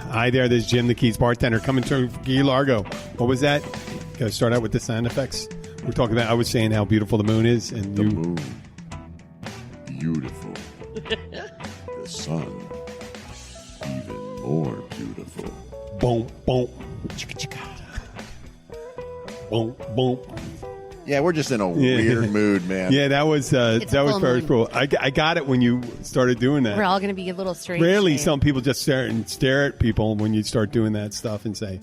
Hi there, this is Jim the Keys bartender coming to Key Largo. What was that? Got to start out with the sound effects. We're talking about, I was saying how beautiful the moon is. And the moon. Beautiful. The sun. Even more beautiful. Boom, boom. Chicka, chicka. Boom, boom. Yeah, we're just in a weird mood, man. Yeah, that was very cool. I got it when you started doing that. We're all going to be a little strange. Rarely some people just stare at people when you start doing that stuff and say,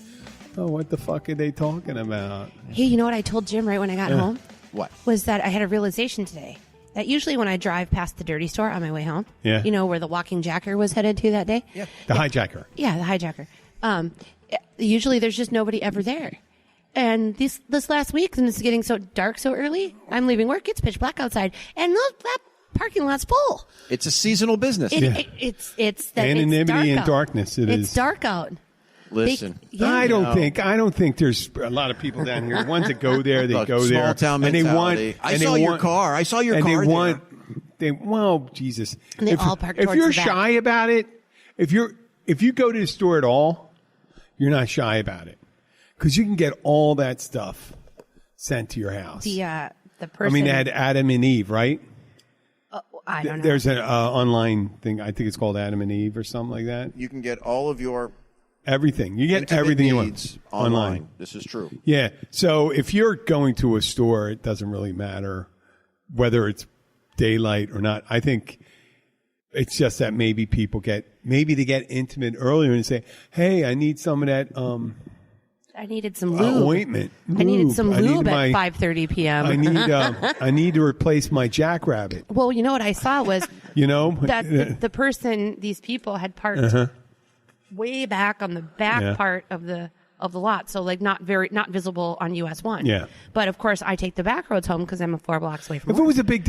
oh, what the fuck are they talking about? Hey, you know what I told Jim right when I got home? What? Was that I had a realization today. That usually when I drive past the dirty store on my way home, yeah. You know, where the walking jacker was headed to that day? Yeah. The hijacker. Yeah, the hijacker. Usually there's just nobody ever there. And this last week, and it's getting so dark so early, I'm leaving work, it's pitch black outside, and that parking lot's full. It's a seasonal business. It's anonymity and out. darkness. It's dark out. Listen, I don't think there's a lot of people down here. Ones that go there, they go there, small town mentality. I saw your car. I saw your car. Well, Jesus. And they all park towards if you're the back. shy about it, if you go to the store at all, you're not shy about it. Because you can get all that stuff sent to your house. The person. I mean, they had Adam and Eve, right? I don't know. There's an online thing. I think it's called Adam and Eve or something like that. You can get all of your everything. You get everything you want online. This is true. Yeah. So if you're going to a store, it doesn't really matter whether it's daylight or not. I think it's just that maybe they get intimate earlier and say, "Hey, I need some of that." I needed some lube. Ointment. I needed some lube at 5:30 p.m. I need to replace my jackrabbit. Well, you know what I saw was that the person, these people had parked way back on the back part of the lot, so like not visible on US 1. Yeah. But of course, I take the back roads home because I'm 4 blocks away from. If it was a big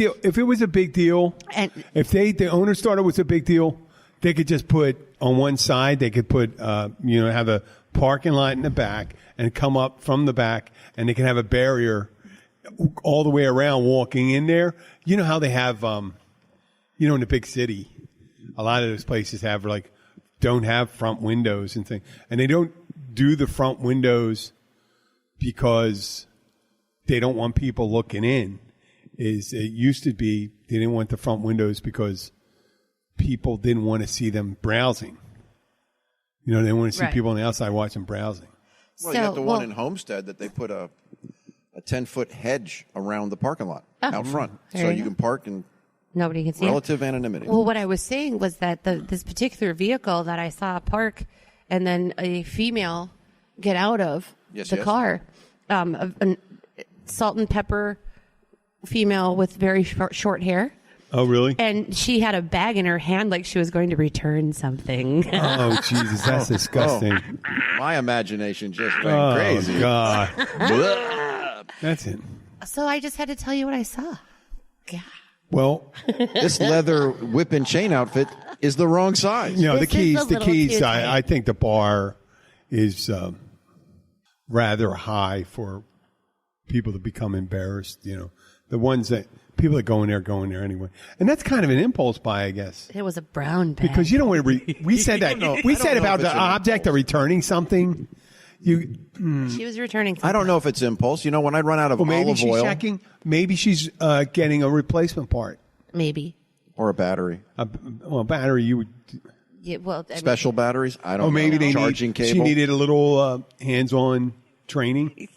deal, and if the owner started with a big deal, they could just put on one side. They could put have a parking lot in the back and come up from the back, and they can have a barrier all the way around walking in there. You know how they have, in the big city, a lot of those places have don't have front windows and things, and they don't do the front windows because they don't want people looking in. It used to be they didn't want the front windows because people didn't want to see them browsing. They want to see people on the outside watching browsing. Well, you have the one in Homestead that they put a 10-foot hedge around the parking lot out front. So you can park and nobody can see relative anonymity. Well, what I was saying was that this particular vehicle that I saw park and then a female get out of the car, a salt and pepper female with very short hair. Oh, really? And she had a bag in her hand like she was going to return something. Oh, Jesus, that's disgusting. My imagination just went crazy. Oh, God. That's it. So I just had to tell you what I saw. God. Well, this leather whip and chain outfit is the wrong size. the keys. I think the bar is rather high for people to become embarrassed. The ones that people that go in there anyway, and that's kind of an impulse buy, I guess. It was a brown bag because you don't want to. We said that. We said about the object of returning something. She was returning something. I don't know if it's impulse. When I run out of maybe olive she's oil. checking. Maybe she's getting a replacement part. Maybe. Or a battery. A battery you would. Yeah, well, special batteries? I don't know. Maybe they charging cable. She needed a little hands-on training.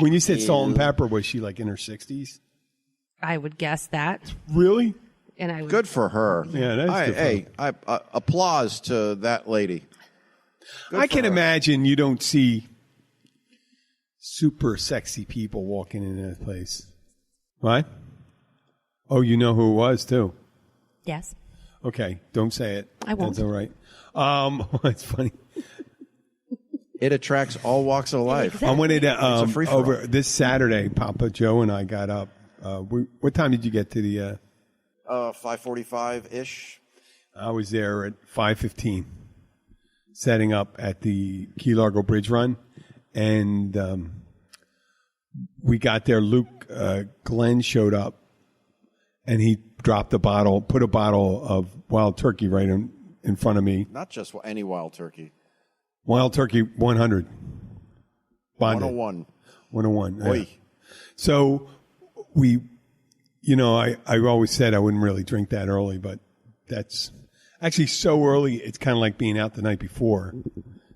When you said salt and pepper, was she like in her 60s? I would guess that. Really? And I would, good for her. Yeah, that's good. I applause to that lady. I can imagine you don't see super sexy people walking in that place. What? Oh, you know who it was, too. Yes. Okay, don't say it. I won't. That's all right. It's funny. It attracts all walks of life. Exactly. I wanted to, over this Saturday, Papa Joe and I got up. What time did you get to the... 5:45-ish. I was there at 5:15, setting up at the Key Largo Bridge Run. And we got there. Glenn showed up, and he dropped put a bottle of wild turkey right in in front of me. Not just any wild turkey. Wild turkey 100. Bonded. 101. 101. Oy. Yeah. So we, I always said I wouldn't really drink that early, but that's actually so early. It's kind of like being out the night before.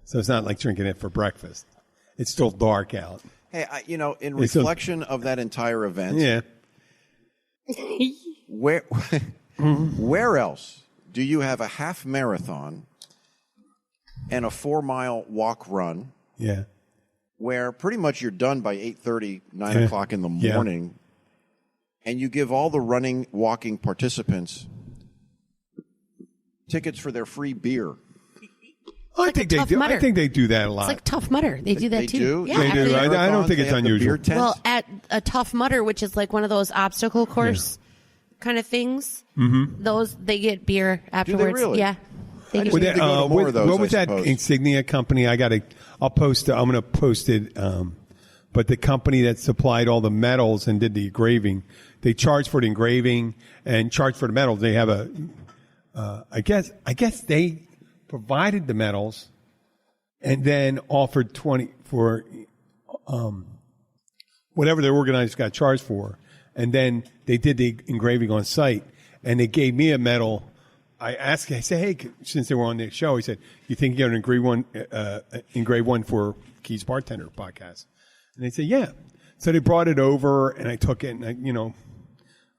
So it's not like drinking it for breakfast. It's still dark out. Hey, in reflection of that entire event, Yeah. where else do you have a half marathon and a 4-mile walk run? Yeah. Where pretty much you're done by 8:30, 9 o'clock in the morning, and you give all the running, walking participants tickets for their free beer. I think they do. I think they do that a lot. It's like Tough Mudder. They do that they too. Do? Yeah, they do. I don't think it's unusual. Well, at a Tough Mudder, which is like one of those obstacle course kind of things, those they get beer afterwards. Do they really? Yeah. They get Well, beer. more of those, what was I that suppose. insignia company? I'll post it. I'm going to post it. But the company that supplied all the metals and did the engraving, they charged for the engraving and charged for the metals. They have I guess they provided the metals and then offered 20 for, whatever their organizers got charged for. And then they did the engraving on site and they gave me a medal. I said, hey, since they were on the show, he said, you think you're going to engrave one for Keys Bartender podcast? And they said, yeah. So they brought it over and I took it and I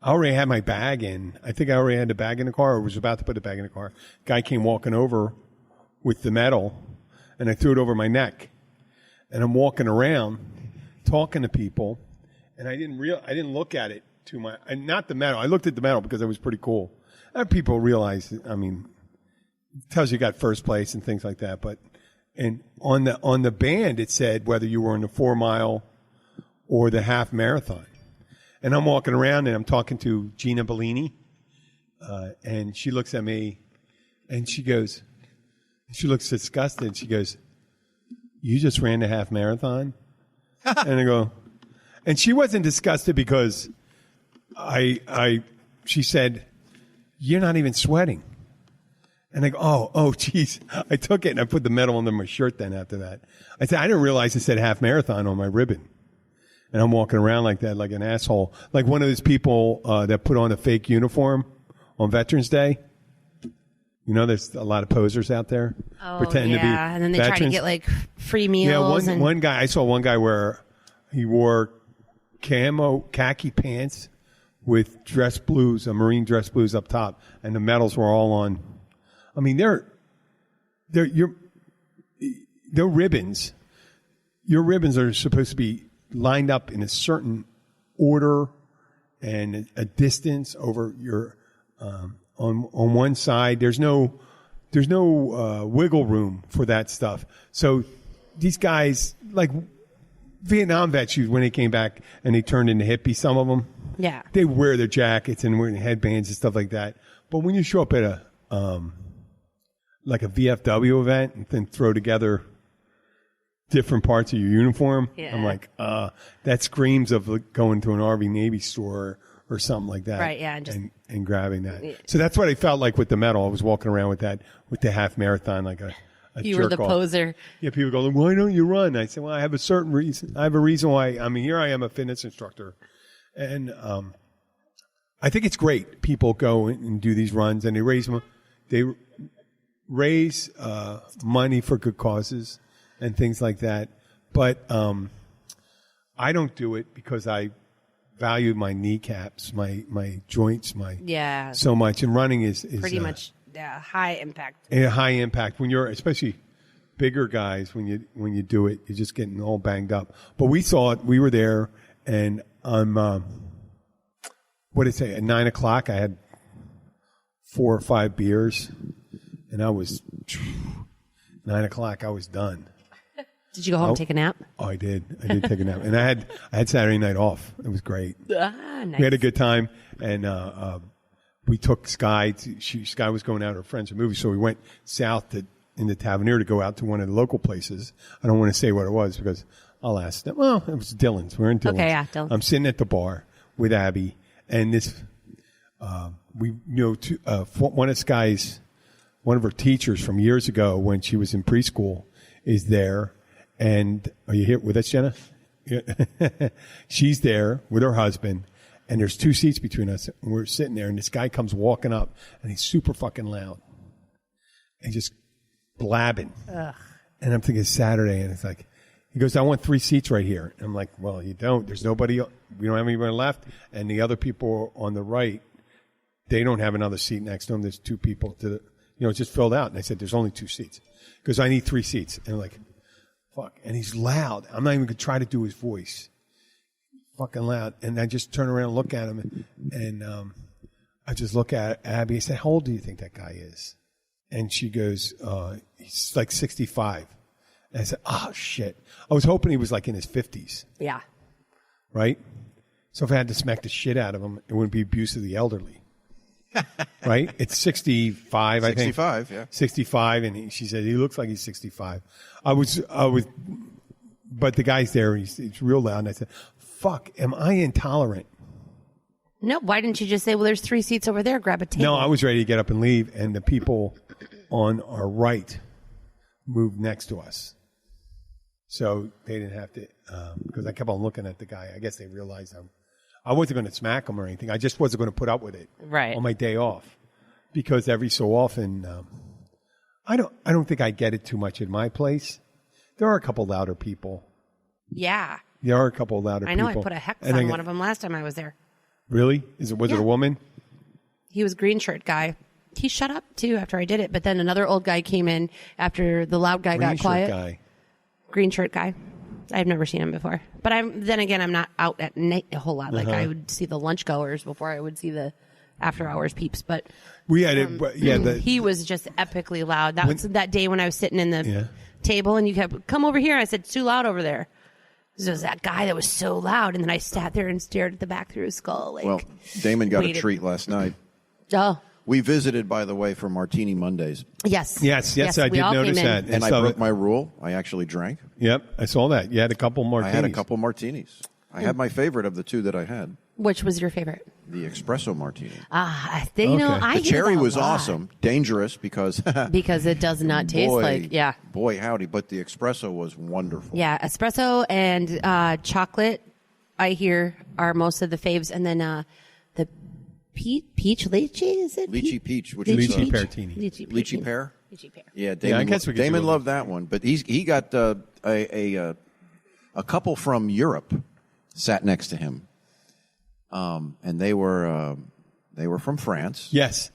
already had my bag in. I think I already had the bag in the car or was about to put the bag in the car. Guy came walking over with the medal and I threw it over my neck. And I'm walking around talking to people and I didn't look at it not the medal. I looked at the medal because it was pretty cool. And people realize, it tells you got first place and things like that. But and on the band, it said whether you were in the 4-mile or the half marathon. And I'm walking around and I'm talking to Gina Bellini, and she looks at me, and she looks disgusted. She goes, "You just ran the half marathon?" And I go, and she wasn't disgusted because she said, "You're not even sweating." And I go, oh, geez. I took it and I put the medal under my shirt then after that. I said, I didn't realize it said half marathon on my ribbon. And I'm walking around like that, like an asshole. Like one of those people that put on a fake uniform on Veterans Day. There's a lot of posers out there pretending to be and then they veterans. try to get like free meals. Yeah, one guy, I saw one guy where he wore khaki pants with dress blues, marine dress blues up top, and the medals were all on. They're ribbons. Your ribbons are supposed to be lined up in a certain order and a distance over your on one side. There's no wiggle room for that stuff. So these guys, like Vietnam vets, when they came back and they turned into hippies, some of them, they wear their jackets and wear headbands and stuff like that. But when you show up at like a VFW event and then throw together different parts of your uniform, I'm like, that screams of going to an RV Navy store or something like that. Right, yeah. And grabbing that. So that's what I felt like with the medal. I was walking around with that, with the half marathon, like a you were the poser. Yeah, people go, why don't you run? I said, well, I have a certain reason. I have a reason why. Here I am, a fitness instructor. And I think it's great. People go and do these runs and they raise money for good causes and things like that. But I don't do it because I value my kneecaps, my joints, so much. And running is pretty much high impact. And high impact when you're, especially bigger guys, when you do it, you're just getting all banged up. But we saw it. We were there, and what did it say? At 9 o'clock, I had 4 or 5 beers. And I was 9 o'clock. I was done. Did you go home and take a nap? Oh, I did. I did take a nap, and I had Saturday night off. It was great. Nice. We had a good time, and we took Sky. Sky was going out with her friends to movies, so we went south in the Tavernier to go out to one of the local places. I don't want to say what it was because I'll ask them. Well, it was Dylan's. We're in Dylan's. Okay, yeah, Dylan's. I'm sitting at the bar with Abby, and this one of Sky's one of her teachers from years ago when she was in preschool is there. And are you here with us, Jenna? She's there with her husband, and there's 2 seats between us. And we're sitting there, and this guy comes walking up, and he's super fucking loud. And just blabbing. Ugh. And I'm thinking it's Saturday, and it's like, he goes, I want 3 seats right here. And I'm like, well, you don't. There's nobody. We don't have anybody left. And the other people on the right, they don't have another seat next to them. There's 2 people to the, it's just filled out. And I said, there's only 2 seats. Because I need 3 seats. And I'm like, fuck. And he's loud. I'm not even going to try to do his voice. Fucking loud. And I just turn around and look at him. And I just look at Abby. I said, how old do you think that guy is? And she goes, he's like 65. And I said, oh, shit. I was hoping he was like in his 50s. Yeah. Right? So if I had to smack the shit out of him, it wouldn't be abuse of the elderly. Right? It's 65, I think. 65, yeah. 65, and she said, he looks like he's 65. I was, but the guy's there, he's real loud, and I said, fuck, am I intolerant? No, why didn't you just say, well, there's 3 seats over there, grab a table? No, I was ready to get up and leave, and the people on our right moved next to us. So they didn't have to, because I kept on looking at the guy. I guess they realized I wasn't going to smack him or anything. I just wasn't going to put up with it right on my day off, because every so often, I don't think I get it too much in my place. There are a couple louder people. Yeah. There are a couple louder people. I know. I put a hex on one of them last time I was there. Really? Was it a woman? He was green shirt guy. He shut up too after I did it, but then another old guy came in after the loud guy got quiet. Green shirt guy. I've never seen him before, but I'm not out at night a whole lot. Like I would see the lunch goers before I would see the after hours peeps. But we had it. He was just epically loud. That was that day when I was sitting in the table and you kept come over here. I said it's too loud over there. There was that guy that was so loud, and then I sat there and stared at the back through his skull. Like, well, Damon got a treat last night. Oh. We visited, by the way, for Martini Mondays. Yes, I did notice that. And I broke my rule. I actually drank. Yep, I saw that. You had a couple martinis. I had a couple martinis. I had my favorite of the 2 that I had. Which was your favorite? The espresso martini. I the cherry was awesome. Dangerous because because it does not taste boy howdy. But the espresso was wonderful. Yeah, espresso and chocolate. I hear are most of the faves, and then the peach lychee, is it? Lychee peach, which is lychee peartini. Lychee pear. Lychee pear. Yeah, Damon loved that one, but he got a couple from Europe sat next to him, and they were from France. Yes,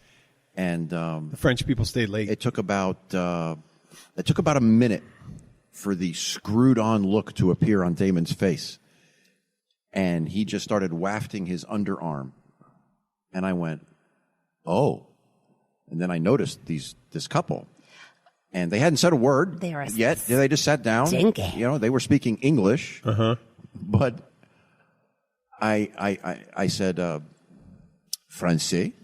and the French people stayed late. It took about a minute for the screwed-on look to appear on Damon's face, and he just started wafting his underarm. And I went, oh. And then I noticed this couple. And they hadn't said a word yet. They just sat down. Stinky. They were speaking English. Uh-huh. But I said, Français?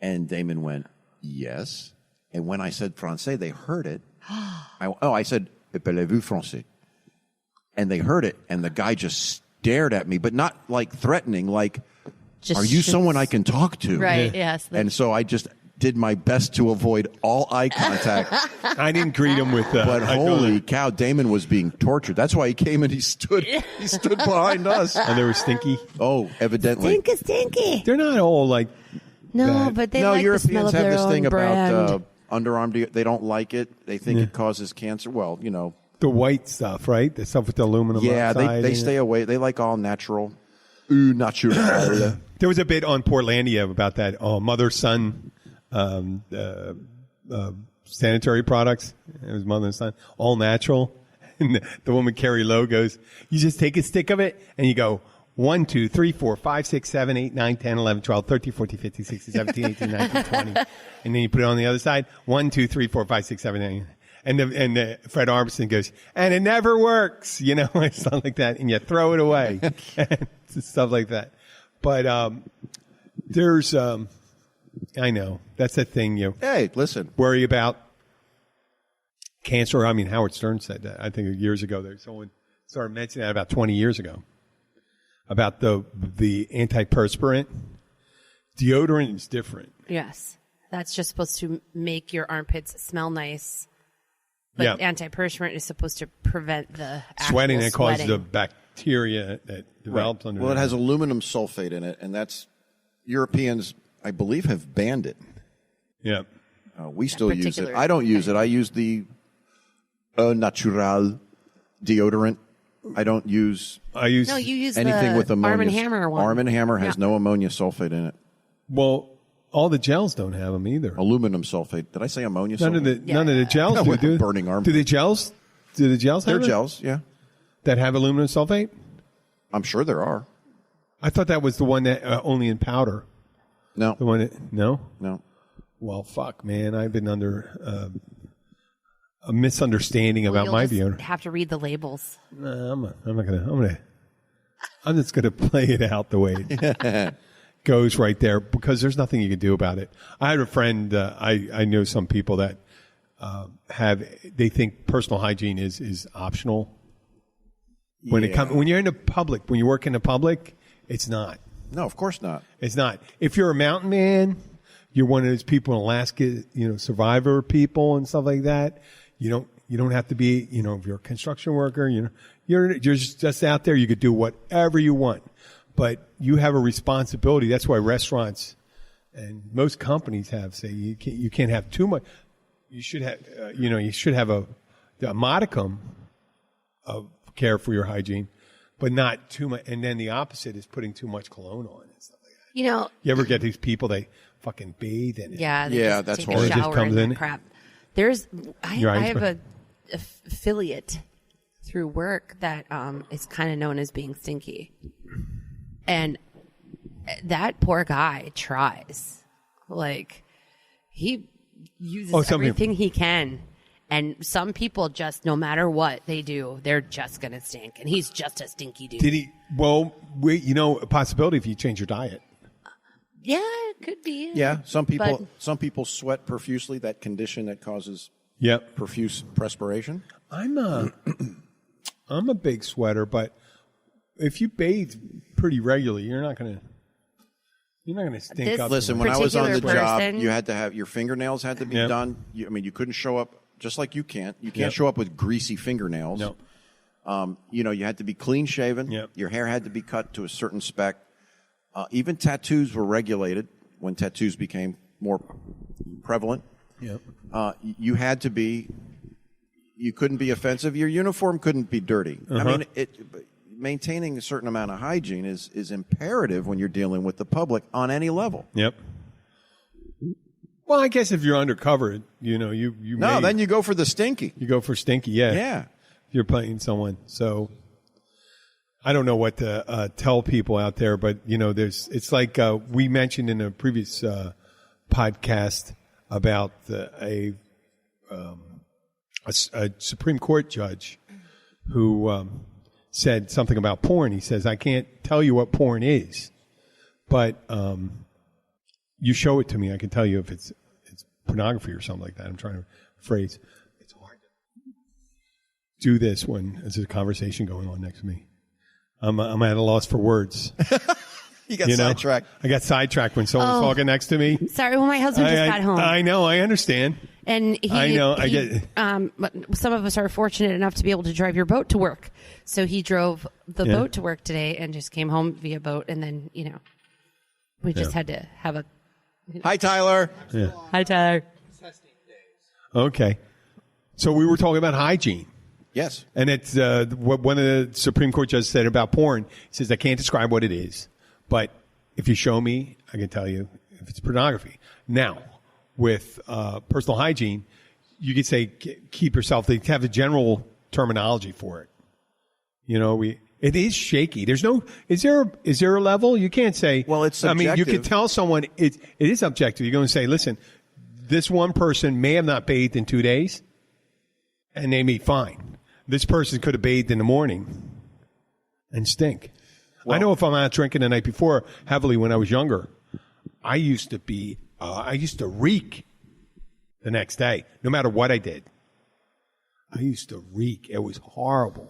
And Damon went, yes. And when I said Français, they heard it. I said, Parlez-vous français? And they heard it, and the guy just stared at me, but not like threatening, like, are you someone I can talk to? Right, yes. And so I just did my best to avoid all eye contact. I didn't greet him with but holy cow, Damon was being tortured. That's why he came and he stood behind us. And they were stinky? Oh, evidently. Stinky. They're not all like no, but they like Europeans the smell of have their this own thing brand. about underarm. They don't like it. They think it causes cancer. Well, the white stuff, right? The stuff with the aluminum outside. They stay away. They like all natural. Natural. There was a bit on Portlandia about that mother-son sanitary products. It was mother and son, all natural. And the woman, Carrie Lowe, goes, you just take a stick of it and you go 1, 2, 3, 4, 5, 6, 7, 8, 9, 10, 11, 12, 13, 14, 15, 16, 17, 18, 19, 20. And then you put it on the other side. 1, 2, 3, 4, 5, 6, 7, 8. And Fred Armisen goes, and it never works, it's something like that. And you throw it away. Stuff like that. But there's, I know, that's the thing Hey, listen. worry about. Cancer. I mean, Howard Stern said that, I think, years ago. Someone started mentioning that about 20 years ago. About the antiperspirant. Deodorant is different. Yes. that's just supposed to make your armpits smell nice. But antiperspirant is supposed to prevent the sweating that causes the bacteria that develops under. Well, it has aluminum sulfate in it, and that's Europeans, I believe, have banned it. Yeah. We still use it. I don't use it. I use the Natural deodorant. I don't use. No, you use anything with ammonia. Arm & Hammer one. Arm & Hammer has no ammonia sulfate in it. Well, all the gels don't have them either. Aluminum sulfate. Did I say ammonia sulfate? None of the gels do. Burning arm. Do the gels? Do the gels have They're gels, yeah. That have aluminum sulfate? I'm sure there are. I thought that was the one that only in powder. No. The one that no. Well, fuck, man. I've been under a misunderstanding about my deodorant. Have to read the labels. No, I'm not gonna. I'm just gonna play it out the way it goes right there because there's nothing you can do about it. I had a friend. I know some people that they think personal hygiene is optional. When you're in the public, when you work in the public, it's not. No, of course not. It's not. If you're a mountain man, you're one of those people in Alaska, survivor people and stuff like that. You don't have to be, if you're a construction worker, you're just out there. You could do whatever you want, but you have a responsibility. That's why restaurants and most companies say you can't have too much. You should have, you should have a modicum of care for your hygiene, but not too much. And then the opposite is putting too much cologne on and stuff like that. You ever get these people, they fucking bathe in it? Yeah, that's horrible. horrible. It just comes in. Crap. I have a affiliate through work that is kind of known as being stinky, and that poor guy tries. Like, he uses everything he can. And some people just, no matter what they do, they're just going to stink. And he's just a stinky dude. Did he? Well, a possibility if you change your diet. Yeah, it could be. Yeah, some people sweat profusely, that condition that causes profuse perspiration. I'm a big sweater, but if you bathe pretty regularly, you're not going to stink up. Listen, when I was on the job, you had to have your fingernails had to be done. You couldn't show up. Just like you can't show up with greasy fingernails. No. You had to be clean shaven. Yep. Your hair had to be cut to a certain spec. Even tattoos were regulated when tattoos became more prevalent. Yep. You couldn't be offensive. Your uniform couldn't be dirty. I mean, maintaining a certain amount of hygiene is imperative when you're dealing with the public on any level. Yep. Well, I guess if you're undercover, then you go for the stinky. You go for stinky, yeah. Yeah. You're playing someone. So I don't know what to tell people out there, but it's like we mentioned in a previous podcast about a Supreme Court judge who said something about porn. He says, "I can't tell you what porn is, but you show it to me, I can tell you if it's pornography or something like that." I'm trying to phrase. It's hard to do this when there's a conversation going on next to me. I'm at a loss for words. You got sidetracked. I got sidetracked when someone was talking next to me. Sorry, well, my husband just got home. I know, I understand. And I get it. Some of us are fortunate enough to be able to drive your boat to work. So he drove the boat to work today and just came home via boat. And then, we just had to have a... Hi, Tyler. Yeah. Hi, Tyler. Okay. So we were talking about hygiene. Yes. And it's what one of the Supreme Court judges said about porn. He says, I can't describe what it is, but if you show me, I can tell you if it's pornography. Now, with personal hygiene, you could say keep yourself. They have a general terminology for it. It is shaky. There's no. Is there a level? You can't say. Well, it's subjective. I mean, you could tell someone it is subjective. You're going to say, listen, this one person may have not bathed in 2 days, and they may be fine. This person could have bathed in the morning and stink. Well, I know if I'm out drinking the night before heavily when I was younger, I used to reek the next day, no matter what I did. I used to reek. It was horrible.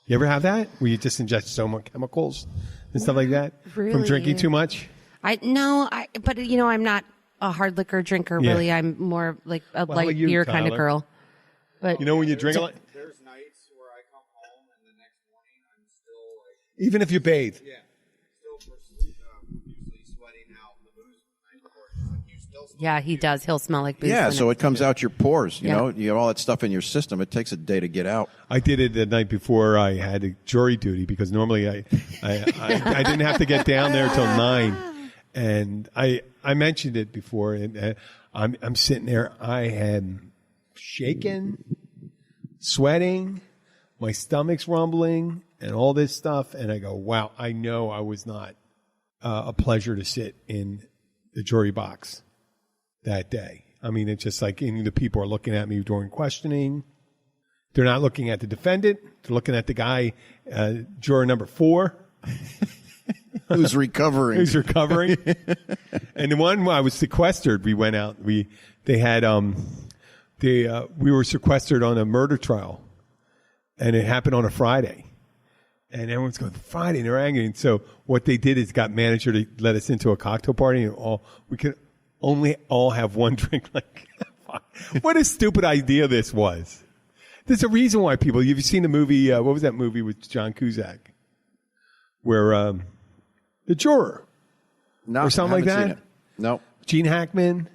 You ever have that? Where you just ingest so much chemicals and stuff like that? Really? From drinking too much? I'm not a hard liquor drinker. Yeah. Really, I'm more like a Well, light you, beer kind of Tyler? girl. But when you drink a lot, There's nights where I come home and the next morning I'm still like, even if you bathe. yeah, still usually sweating out the booze the night before. It's like you still smell yeah, he does. He'll smell like booze. Yeah, the so next- it comes out your pores. You Yeah. know, you have all that stuff in your system. It takes a day to get out. I did it the night before I had a jury duty because normally I didn't have to get down there till 9, and I mentioned it before, and I'm sitting there. I am shaking, sweating, my stomach's rumbling, and all this stuff, and I go, wow, I know I was not a pleasure to sit in the jury box that day. I mean, it's just like the people are looking at me during questioning. They're not looking at the defendant. They're looking at the guy, juror number 4. Who's recovering? Who's recovering. And the one where I was sequestered, we went out. We were sequestered on a murder trial, and it happened on a Friday. And everyone's going, Friday, and they're angry. And so what they did is got manager to let us into a cocktail party, and we could only all have one drink. Like, what a stupid idea this was. There's a reason why people. You've seen the movie? What was that movie with John Cusack, where the juror No, or something I like haven't that? seen it. No. Gene Hackman,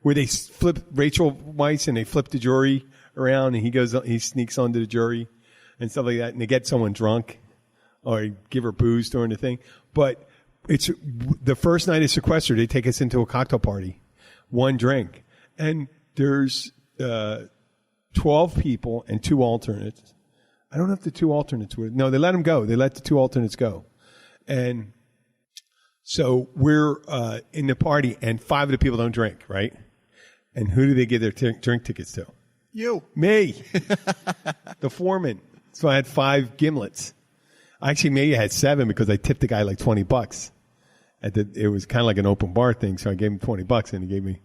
where they flip Rachel Weisz and they flip the jury around, and he sneaks onto the jury and stuff like that, and they get someone drunk or give her booze during the thing. But it's the first night of sequester. They take us into a cocktail party, one drink, and there's 12 people and 2 alternates. I don't know if the 2 alternates were. No, they let them go. They let the 2 alternates go. And so we're in the party, and 5 of the people don't drink, right? And who do they give their drink tickets to? You. Me. The foreman. So I had 5 gimlets. Actually, maybe I had 7 because I tipped the guy like $20. It was kind of like an open bar thing, so I gave him $20, and he gave me.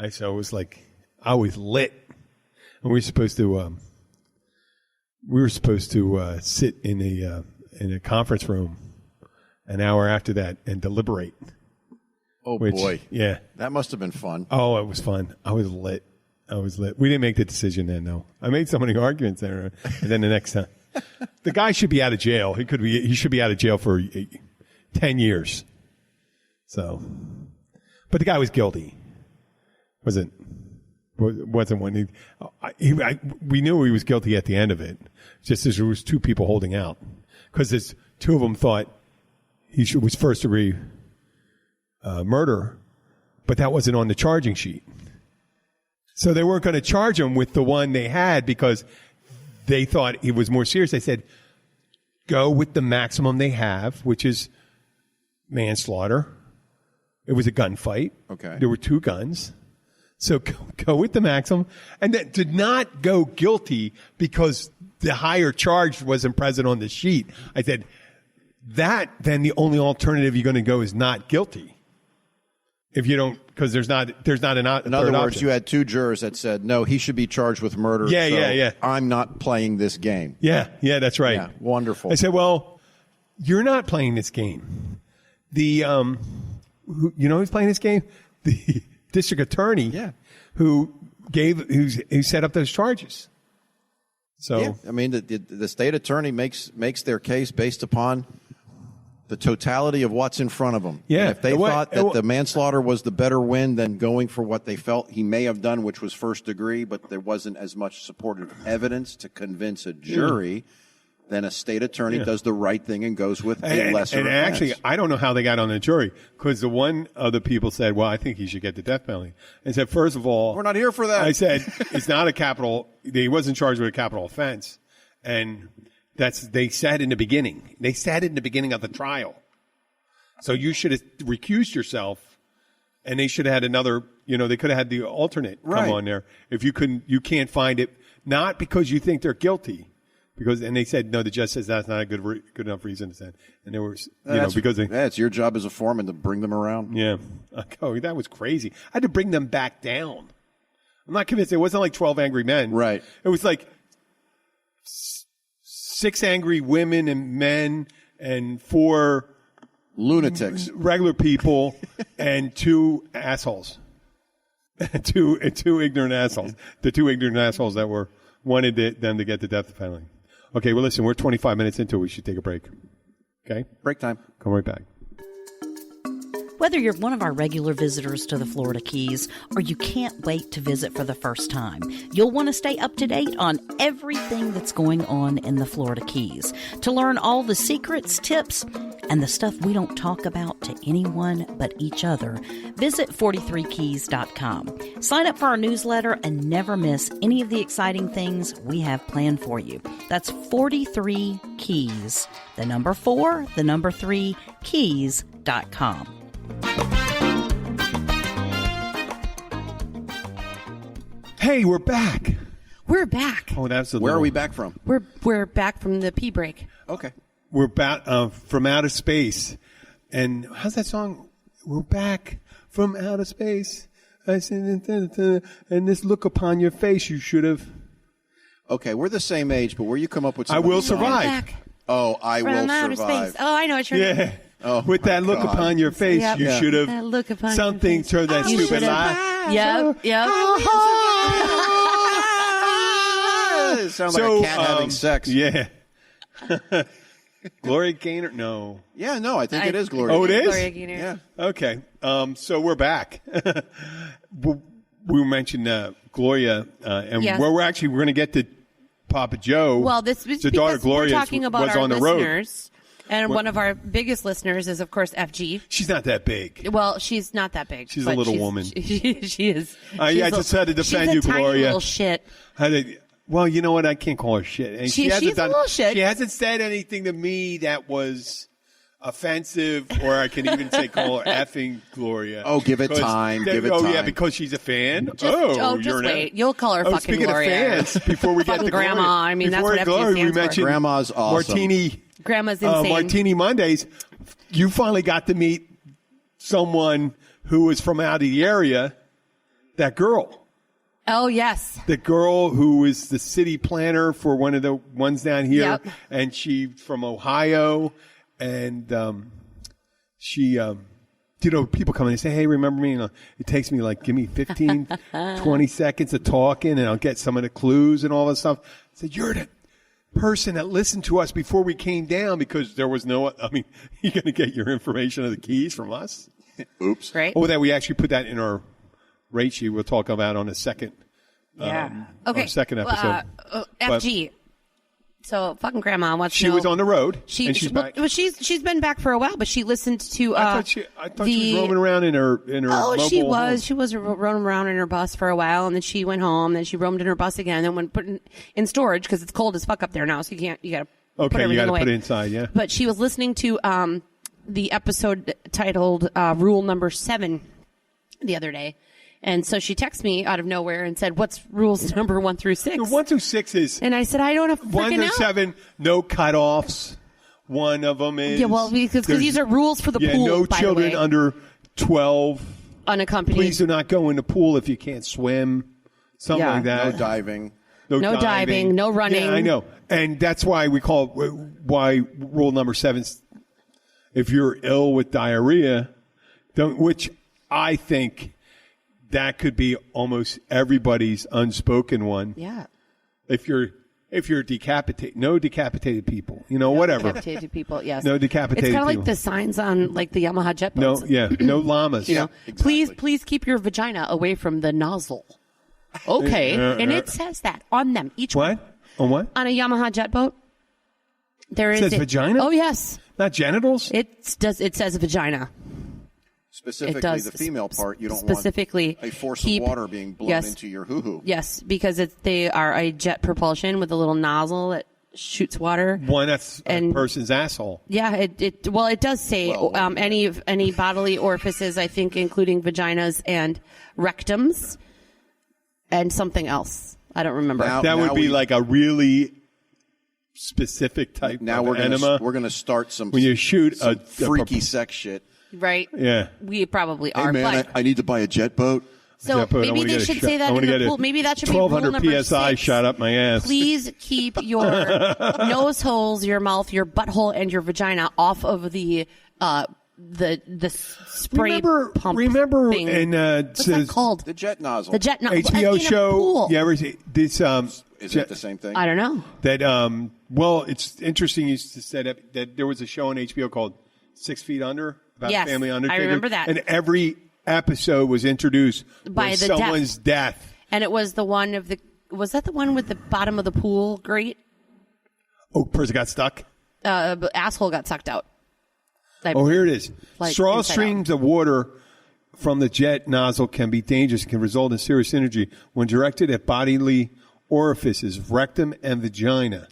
So it was like I was lit. And we were supposed to sit in a conference room an hour after that and deliberate. Oh, boy. Yeah. That must have been fun. Oh, it was fun. I was lit. We didn't make the decision then, though. I made so many arguments there, and then the next time. The guy should be out of jail. He should be out of jail for 10 years. So, but the guy was guilty. Wasn't one. We knew he was guilty at the end of it. Just as there was 2 people holding out, because 2 of them thought he was first degree murder, but that wasn't on the charging sheet. So they weren't going to charge him with the one they had because they thought it was more serious. They said, go with the maximum they have, which is manslaughter. It was a gunfight. Okay. There were 2 guns. So go with the maximum. And then did not go guilty because the higher charge wasn't present on the sheet. I said, then the only alternative you're going to go is not guilty. If you don't, because there's not an option. In other words, you had 2 jurors that said, no, he should be charged with murder. Yeah. I'm not playing this game. Yeah, that's right. Yeah, wonderful. I said, well, you're not playing this game. Who's playing this game? The district attorney who set up those charges. So, yeah, I mean, the state attorney makes their case based upon the totality of what's in front of them. Yeah. And if they thought that the manslaughter was the better win than going for what they felt he may have done, which was first degree, but there wasn't as much supportive evidence to convince a jury, then a state attorney does the right thing and goes with a lesser and offense. actually, I don't know how they got on the jury, because the one other people said, well, I think he should get the death penalty. I said, first of all, we're not here for that. I said, it's not a capital, he wasn't charged with a capital offense. And they said in the beginning. They said in the beginning of the trial. So you should have recused yourself, and they should have had another, they could have had the alternate come on there. If you can't find it, not because you think they're guilty, and they said, no, the judge says that's not a good enough reason to send. And there was, because it's your job as a foreman to bring them around. Yeah. Oh, that was crazy. I had to bring them back down. I'm not convinced. It wasn't like 12 angry men. Right. It was like 6 angry women and men and 4 lunatics, regular people, and 2 assholes. two ignorant assholes. The two ignorant assholes that wanted them to get the death penalty. Okay, well, listen, we're 25 minutes into it. We should take a break. Okay? Break time. Come right back. Whether you're one of our regular visitors to the Florida Keys or you can't wait to visit for the first time, you'll want to stay up to date on everything that's going on in the Florida Keys. To learn all the secrets, tips, and the stuff we don't talk about to anyone but each other, visit 43keys.com. Sign up for our newsletter and never miss any of the exciting things we have planned for you. That's 43 Keys. The number 4, the number 3, keys.com. Hey, we're back. We're back. Oh, that's Where are we back from? We're back from the pee break. Okay. We're back from outer space. And how's that song? We're back from outer space. I said, and this look upon your face, you should have. Okay, we're the same age, but where you come up with I some of will these songs- survive. Back Oh, I from will outer survive. space. Oh, I know what you're Yeah. Oh, With that my look God. upon your face, Yep. you Yeah. should have That look upon your something face. to that You stupid should've- lie. Yep. It sounds like a cat having sex. Yeah. Gloria Gaynor? No. Yeah, no, I think it is Gloria. Oh, it is? Gloria Gaynor. Yeah. Okay. So we're back. We mentioned Gloria, and Yes. we're going to get to Papa Joe. Well, this is the daughter because we're Gloria talking about was our on the road. listeners. And one of our biggest listeners is, of course, FG. She's not that big. Well, she's not that big. She's a but little woman. She is. I She's just had to defend she's you, a tiny Gloria. little shit. Well, you know what? I can't call her shit. And She's a little shit. She hasn't said anything to me that was offensive, or I can even say call her effing Gloria. Oh, give it time. Give it Oh, yeah, time. because she's a fan. Just you're wait. You'll call her fucking speaking Gloria. of fans, before we get Fucking to grandma. Gloria, I mean, that's before what FG Gloria, we stands for. mentioned Grandma's awesome. Grandma's insane. Martini Mondays. You finally got to meet someone who was from out of the area. That girl. Oh, yes. The girl who is the city planner for one of the ones down here, Yep. and she from Ohio, and she, people come in and say, "Hey, remember me?" And it takes me give me 15, 20 seconds of talking, and I'll get some of the clues and all that stuff. I said, "You're the person that listened to us before we came down, because there was no. I mean, you're going to get your information of the keys from us." Oops. Right? Oh, that we actually put that in our rate sheet. We'll talk about on the second. Yeah. Okay. Our second episode. FG. So fucking grandma wants to She know. was on the road, and She's back. Well, she's been back for a while, but she listened to. I thought she was roaming around in her Oh, mobile she home. was. She was roaming around in her bus for a while, and then she went home. Then she roamed in her bus again, and then went put in storage because it's cold as fuck up there now. So you gotta put Okay, you everything got to away. put it inside, yeah. But she was listening to the episode titled "Rule Number 7" the other day. And so she texted me out of nowhere and said, "What's rules number 1 through 6?" The 1 through 6 is And I said, "I don't have 1 freaking through out." 7. No cutoffs. One of them is Yeah, well, because these are rules for the pool. No by children the way, under 12. unaccompanied. Please do not go in the pool if you can't swim. Something Yeah. like that. No diving. No diving, no running. Yeah, I know, and that's why we call why rule number 7. If you're ill with diarrhea, which I think that could be almost everybody's unspoken one. Yeah. If you're decapitated, no decapitated people, whatever. Decapitated people, yes. No decapitated It's kind of like people. the signs on like the Yamaha jet No, boats. yeah, no llamas. Please keep your vagina away from the nozzle. Okay. And it says that on them. Each one. What? On what? On a Yamaha jet boat. There is says vagina? Oh yes. Not genitals? It says vagina. Specifically, It does. the female part, you don't Specifically, want a force keep- of water being blown yes. into your hoo-hoo. Yes, because they are a jet propulsion with a little nozzle that shoots water. One, that's a And- person's asshole. Yeah, it does say any bodily orifices, I think, including vaginas and rectums, and something else. I don't remember. That would be like a really specific type Now of we're enema. gonna start some when you shoot some a freaky sex shit. Right? Yeah. We probably Hey are. man, but I need to buy a jet boat. so Yeah, but I maybe wanna they get a should shot- say I that in wanna the get a pool. Maybe that should be rule 1200 number PSI 6. shot up my ass. Please keep your nose holes, your mouth, your butthole, and your vagina off of the the spray pump. Remember thing. in What's that called? The jet nozzle. The jet nozzle. HBO in show? A pool. You ever see this? Is it the same thing? I don't know. That well, it's interesting. You said that there was a show on HBO called 6 Feet Under about Yes, family undertaker. I remember that. And every episode was introduced By with the someone's death. And it was the one of the. Was that the one with the bottom of the pool grate? Oh, person got stuck. Asshole got sucked out. Oh, here it is. Like Straw inside streams of water from the jet nozzle can be dangerous and can result in serious injury when directed at bodily orifices, rectum and vagina.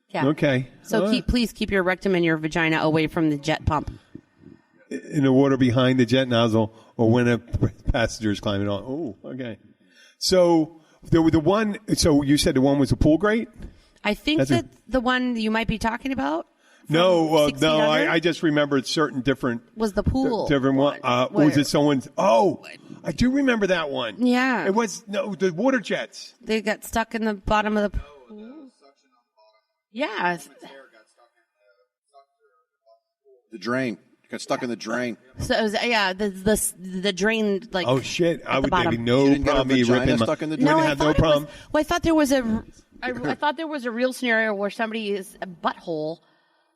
Yeah. Okay. So please keep your rectum and your vagina away from the jet pump. In the water behind the jet nozzle or when a passenger is climbing on. Oh, okay. So there was the one. So you said the one was a pool grate? I think the one you might be talking about. No, 6 feet no. under? I just remembered certain different. Was the pool different one? Was it someone's? Oh, I do remember that one. Yeah. It was the water jets. They got stuck in the bottom of the pool. Yeah. The drain. Got stuck in the drain. So it was, the drain like. Oh shit! I would bottom. maybe no You didn't get a problem. vagina Ripping stuck in the drain. drain? Wouldn't have no problem. I thought there was I thought there was a real scenario where somebody's butthole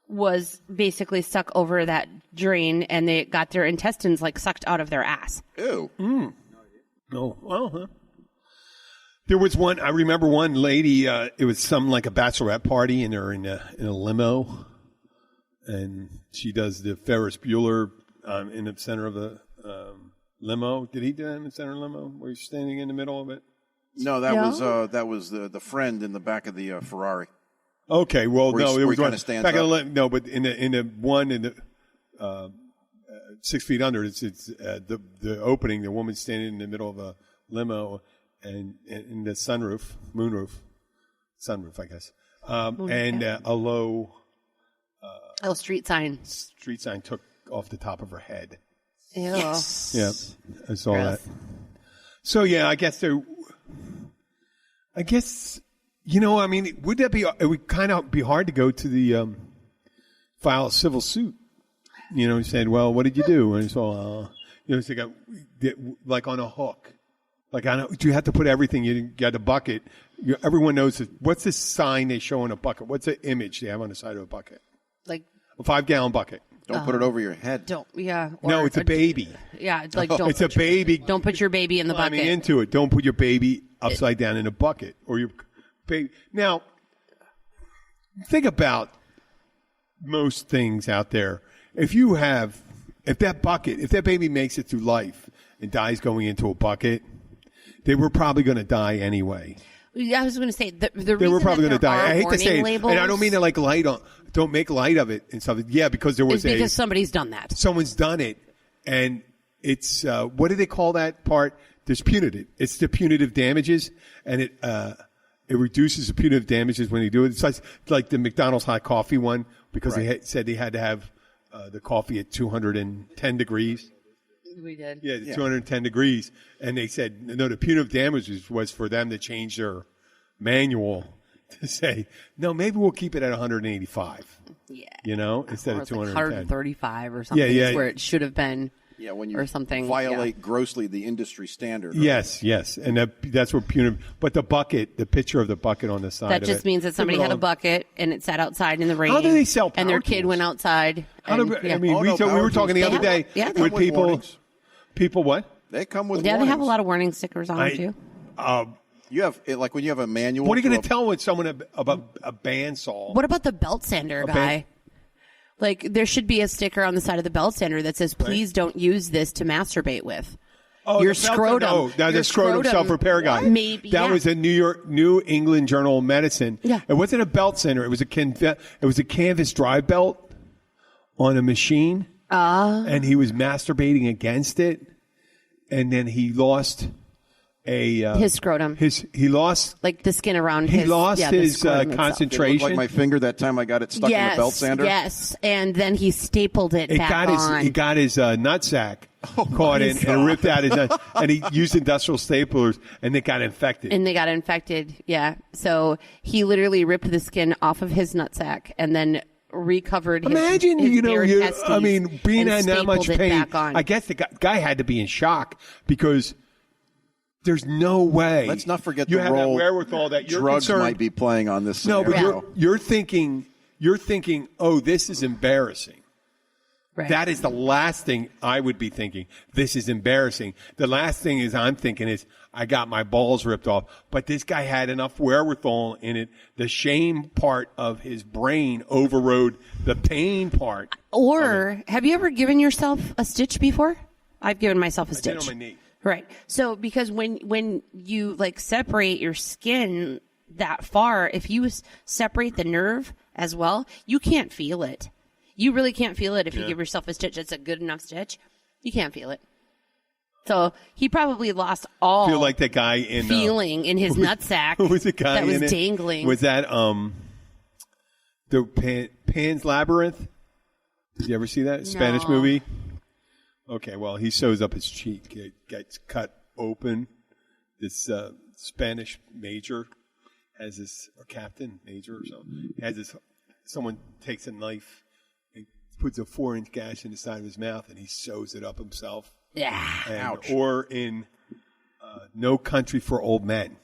was basically stuck over that drain, and they got their intestines like sucked out of their ass. Ew. No. Well, huh? There was one. I remember one lady. It was some like a bachelorette party, and they're in a limo, and she does the Ferris Bueller in the center of the limo. Did he do that in the center of the limo? Where he's standing in the middle of it? No, that was the friend in the back of the Ferrari. Okay, well, Where no, he it was kinda one stands back up. in the no, but in the one in the 6 feet under, it's the opening. The woman standing in the middle of a limo and in the sunroof, I guess, and a low street sign. street sign took off the top of her head. Ew. Yes. Yeah, I saw Gross. that. So yeah, I guess I mean, would that be? It would kind of be hard to go to the file a civil suit. You know, he said, "Well, what did you do?" And so, it's like on a hook. Like, do you have to put everything? You got a bucket. Everyone knows what's the sign they show in a bucket? What's the image they have on the side of a bucket? Like A 5-gallon bucket. Don't put it over your head. don't yeah. No, it's a baby. Yeah, it's like don't. It's a baby. Don't put your baby in the climbing bucket. into it. Don't put your baby upside down in a bucket or your baby. Now, think about most things out there. If that baby makes it through life and dies going into a bucket, they were probably going to die anyway. Yeah, I was going to say the They reason were probably that going to there die. are I hate to say it, labels and I don't mean to don't make light of it and stuff. Yeah, because there was is because somebody's done that. someone's done it, and it's what do they call that part? There's punitive. It's the punitive damages, and it reduces the punitive damages when they do it. It's like the McDonald's hot coffee one because they said they had to have the coffee at 210 degrees. We did. Yeah, 210 degrees, and they said no. The punitive damages was for them to change their manual to say no. Maybe we'll keep it at 185. Yeah. You know, instead Or of it's like 210. 135 or something. Yeah. Is where it should have been. Yeah, when you or something, violate grossly the industry standard. Right? Yes, and that's what punitive. But the bucket, the picture of the bucket on the side. That of just it, means that somebody had a bucket and it sat outside in the rain. How do they sell And their power kid tools? went outside. I mean, Oh, no, we power were talking the tools other day Yeah, they with come with people. warnings. People, what? They come with yeah, they have a warnings. lot of warning stickers on them too. You have like when you have a manual. What are you to going to tell with someone about a bandsaw? What about the belt sander guy? Like, there should be a sticker on the side of the belt sander that says, "Please don't use this to masterbate with." Oh, your the belt- scrotum. Oh, that's Your a scrotum self-repair guy. Maybe that was a New England Journal of Medicine. Yeah. It wasn't a belt sander. It was a canvas drive belt on a machine. And he was masturbating against it, and then he lost his scrotum. He lost like the skin around he his. lost yeah, the his scrotum itself. It looked concentration. like my finger that time I got it stuck in the belt sander. Yes, and then he stapled it back on. He got his nutsack caught in and ripped out his nut, and he used industrial staplers, and it got infected. And they got infected, yeah. So he literally ripped the skin off of his nutsack and then recovered his, Imagine, his you know, bare testes being and in that much stapled it pain. back on. I guess the guy had to be in shock because there's no way. Let's not forget you the have role that wherewithal that you're drugs concerned. might be playing on this No, scenario. but you're thinking, oh, this is embarrassing. Right. That is the last thing I would be thinking. This is embarrassing. The last thing is I'm thinking is I got my balls ripped off. But this guy had enough wherewithal in it. The shame part of his brain overrode the pain part. Or have you ever given yourself a stitch before? I've given myself a stitch. I did on my knee. Right. So because when you like separate your skin that far, if you separate the nerve as well, you can't feel it. You really can't feel it if you give yourself a stitch that's a good enough stitch. You can't feel it. So he probably lost all Feel like that guy in feeling in his nutsack who was the guy that was in it? dangling. Was that the Pan's Labyrinth? Did you ever see that Spanish movie? Okay, well, he sews up his cheek. It gets cut open. This Spanish major has this, or captain, major or something, has this, someone takes a knife and puts a 4-inch gash in the side of his mouth and he sews it up himself. Yeah. Ouch. Or in No Country for Old Men.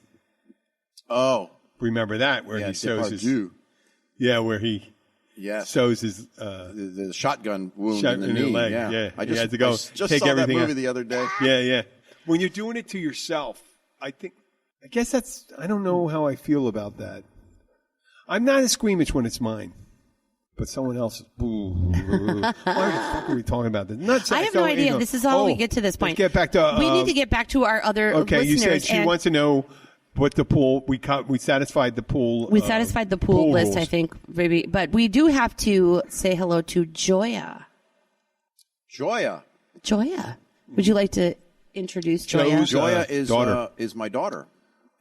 Oh. Remember that, where he sews his... Depardieu. Yeah, where he sews his... the shotgun wound shot in the in the knee. leg, Yeah. yeah. I He just, had to go I just take saw that everything movie out. the other day. Yeah. When you're doing it to yourself, I guess that's... I don't know how I feel about that. I'm not as squeamish when it's mine. But someone else is... Why the fuck are we talking about this? I have no idea. This is how we get to this point. Let's get back to... we need to get back to our other okay, listeners. you said she wants to know what the pool... We satisfied the pool... We satisfied the pool list, rules. I think, maybe. But we do have to say hello to Joya. Joya. Would you like to introduce Joya? Joya is daughter. Is my daughter,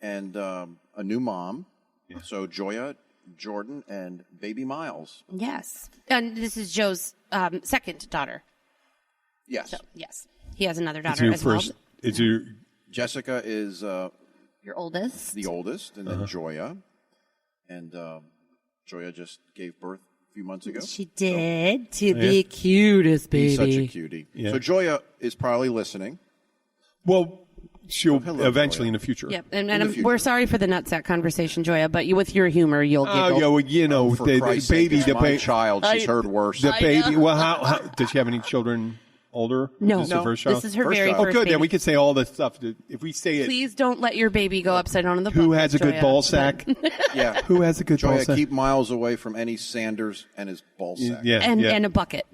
and a new mom. Yeah. So Joya, Jordan, and baby Miles. Yes. And this is Joe's second daughter. Yes. So, yes. He has another daughter as well. It's your... Jessica is Your oldest. the oldest, and then Joya, and Joya just gave birth a few months ago. She did to the cutest baby. He's such a cutie. Yeah. So Joya is probably listening. Well, she'll hello, eventually Joya. in the future. Yep, In the and future. we're sorry for the nutsack conversation, Joya, but with your humor, you'll giggle. Oh, yeah, well, you know, For the Christ's baby, sake, it's my the child. She's heard worse. The baby. Well, how does she have any children older? No, Is this the first child? this is her First very child. first Oh, good. baby. Then we can say all this stuff. If we say it, Please don't let your baby go upside down in the who bucket, has a good Joya. ball sack? Yeah. Who has a good ball Joya, sack? keep Miles away from any Sanders and his ball sack. Yeah, And a bucket.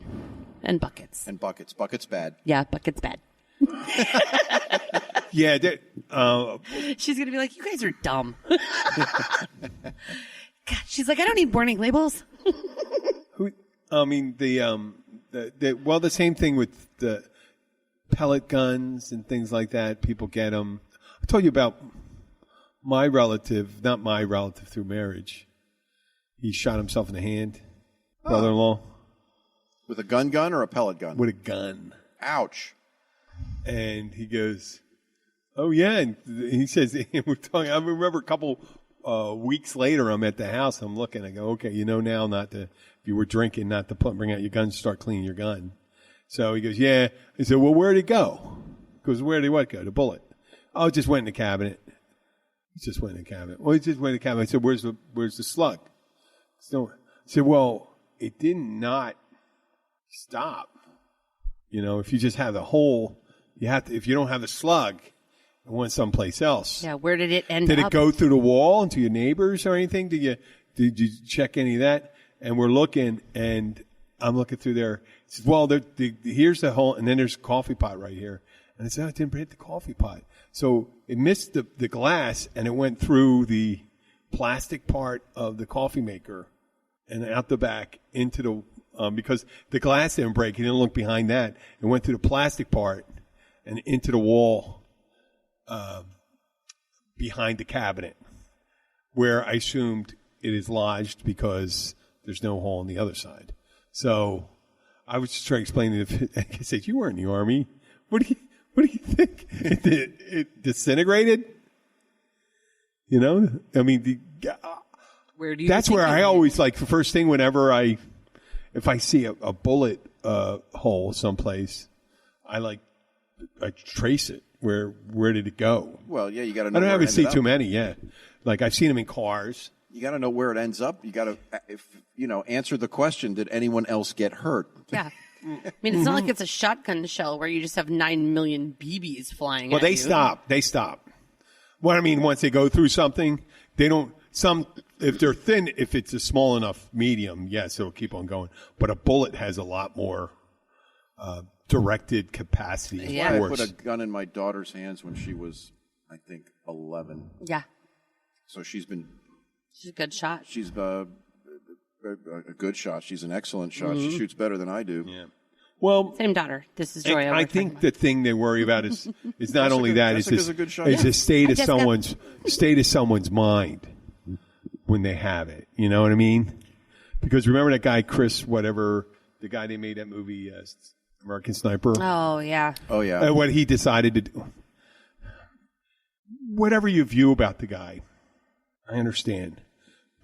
And buckets. And buckets. Buckets bad. Yeah, bucket's bad. yeah. She's going to be like, you guys are dumb. God, she's like, I don't need warning labels. I mean, the same thing with the pellet guns and things like that. People get them. I told you about my relative, not my relative through marriage. He shot himself in the hand. Brother-in-law. With a gun or a pellet gun? With a gun. Ouch. And he goes, oh, yeah. And he says, we're talking, I remember a couple weeks later, I'm at the house. I'm looking. I go, okay, you know now not to, if you were drinking, not to bring out your gun, start cleaning your gun. So he goes, yeah. I said, well, where'd it go? He goes, where did what go? The bullet. Oh, it just went in the cabinet. It just went in the cabinet. Well, it just went in the cabinet. I said, where's the slug? So I said, well, it did not stop. You know, if you just have the hole, you have to, if you don't have the slug, it went someplace else. Yeah, where did it end Did up? it go through the wall into your neighbors or anything? Did you check any of that? And we're looking, and I'm looking through there. He says, well, here's the hole, and then there's a coffee pot right here. And I said, it didn't hit the coffee pot. So it missed the glass, and it went through the plastic part of the coffee maker and out the back into the, because the glass didn't break. He didn't look behind that. It went through the plastic part and into the wall behind the cabinet, where I assumed it is lodged because there's no hole on the other side. So I was just trying to explain to him. I said, you were in the Army. What do you think? It disintegrated? You know? I mean, Where do you that's think where it I went? always, like, the first thing whenever I if I see a bullet hole someplace, I trace it. Where did it go? Well, yeah, you got to know. I don't where ever it see ended too up. many. Yeah, like I've seen them in cars. You got to know where it ends up. You got to, answer the question: did anyone else get hurt? Yeah. I mean, it's not like it's a shotgun shell where you just have 9 million BBs flying. Well, at they you. stop. They stop. What I mean, once they go through something, they don't. If they're thin, if it's a small enough medium, yes, it'll keep on going. But a bullet has a lot more directed capacity. And Yeah. I put a gun in my daughter's hands when she was, I think, 11. Yeah. So she's a good shot. She's a good shot. She's an excellent shot. She shoots better than I do. Yeah. Well, Same daughter. This is Joy. I think the thing they worry about is not only Jessica's a good shot. is the state of Jessica. state of someone's mind when they have it. You know what I mean? Because remember that guy Chris, whatever, the guy they made that movie, American Sniper. Oh yeah. Oh yeah. And what he decided to do. Whatever you view about the guy, I understand,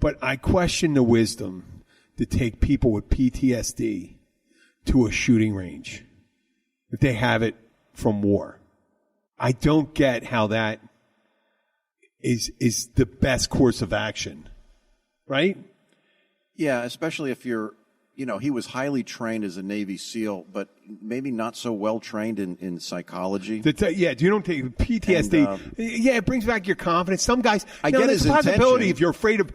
but I question the wisdom to take people with PTSD to a shooting range if they have it from war. I don't get how that is the best course of action, right? Yeah, especially if you're, he was highly trained as a Navy SEAL, but maybe not so well trained in psychology. You don't take PTSD. And, it brings back your confidence. Some guys, I get there's his a possibility intention. if you're afraid of,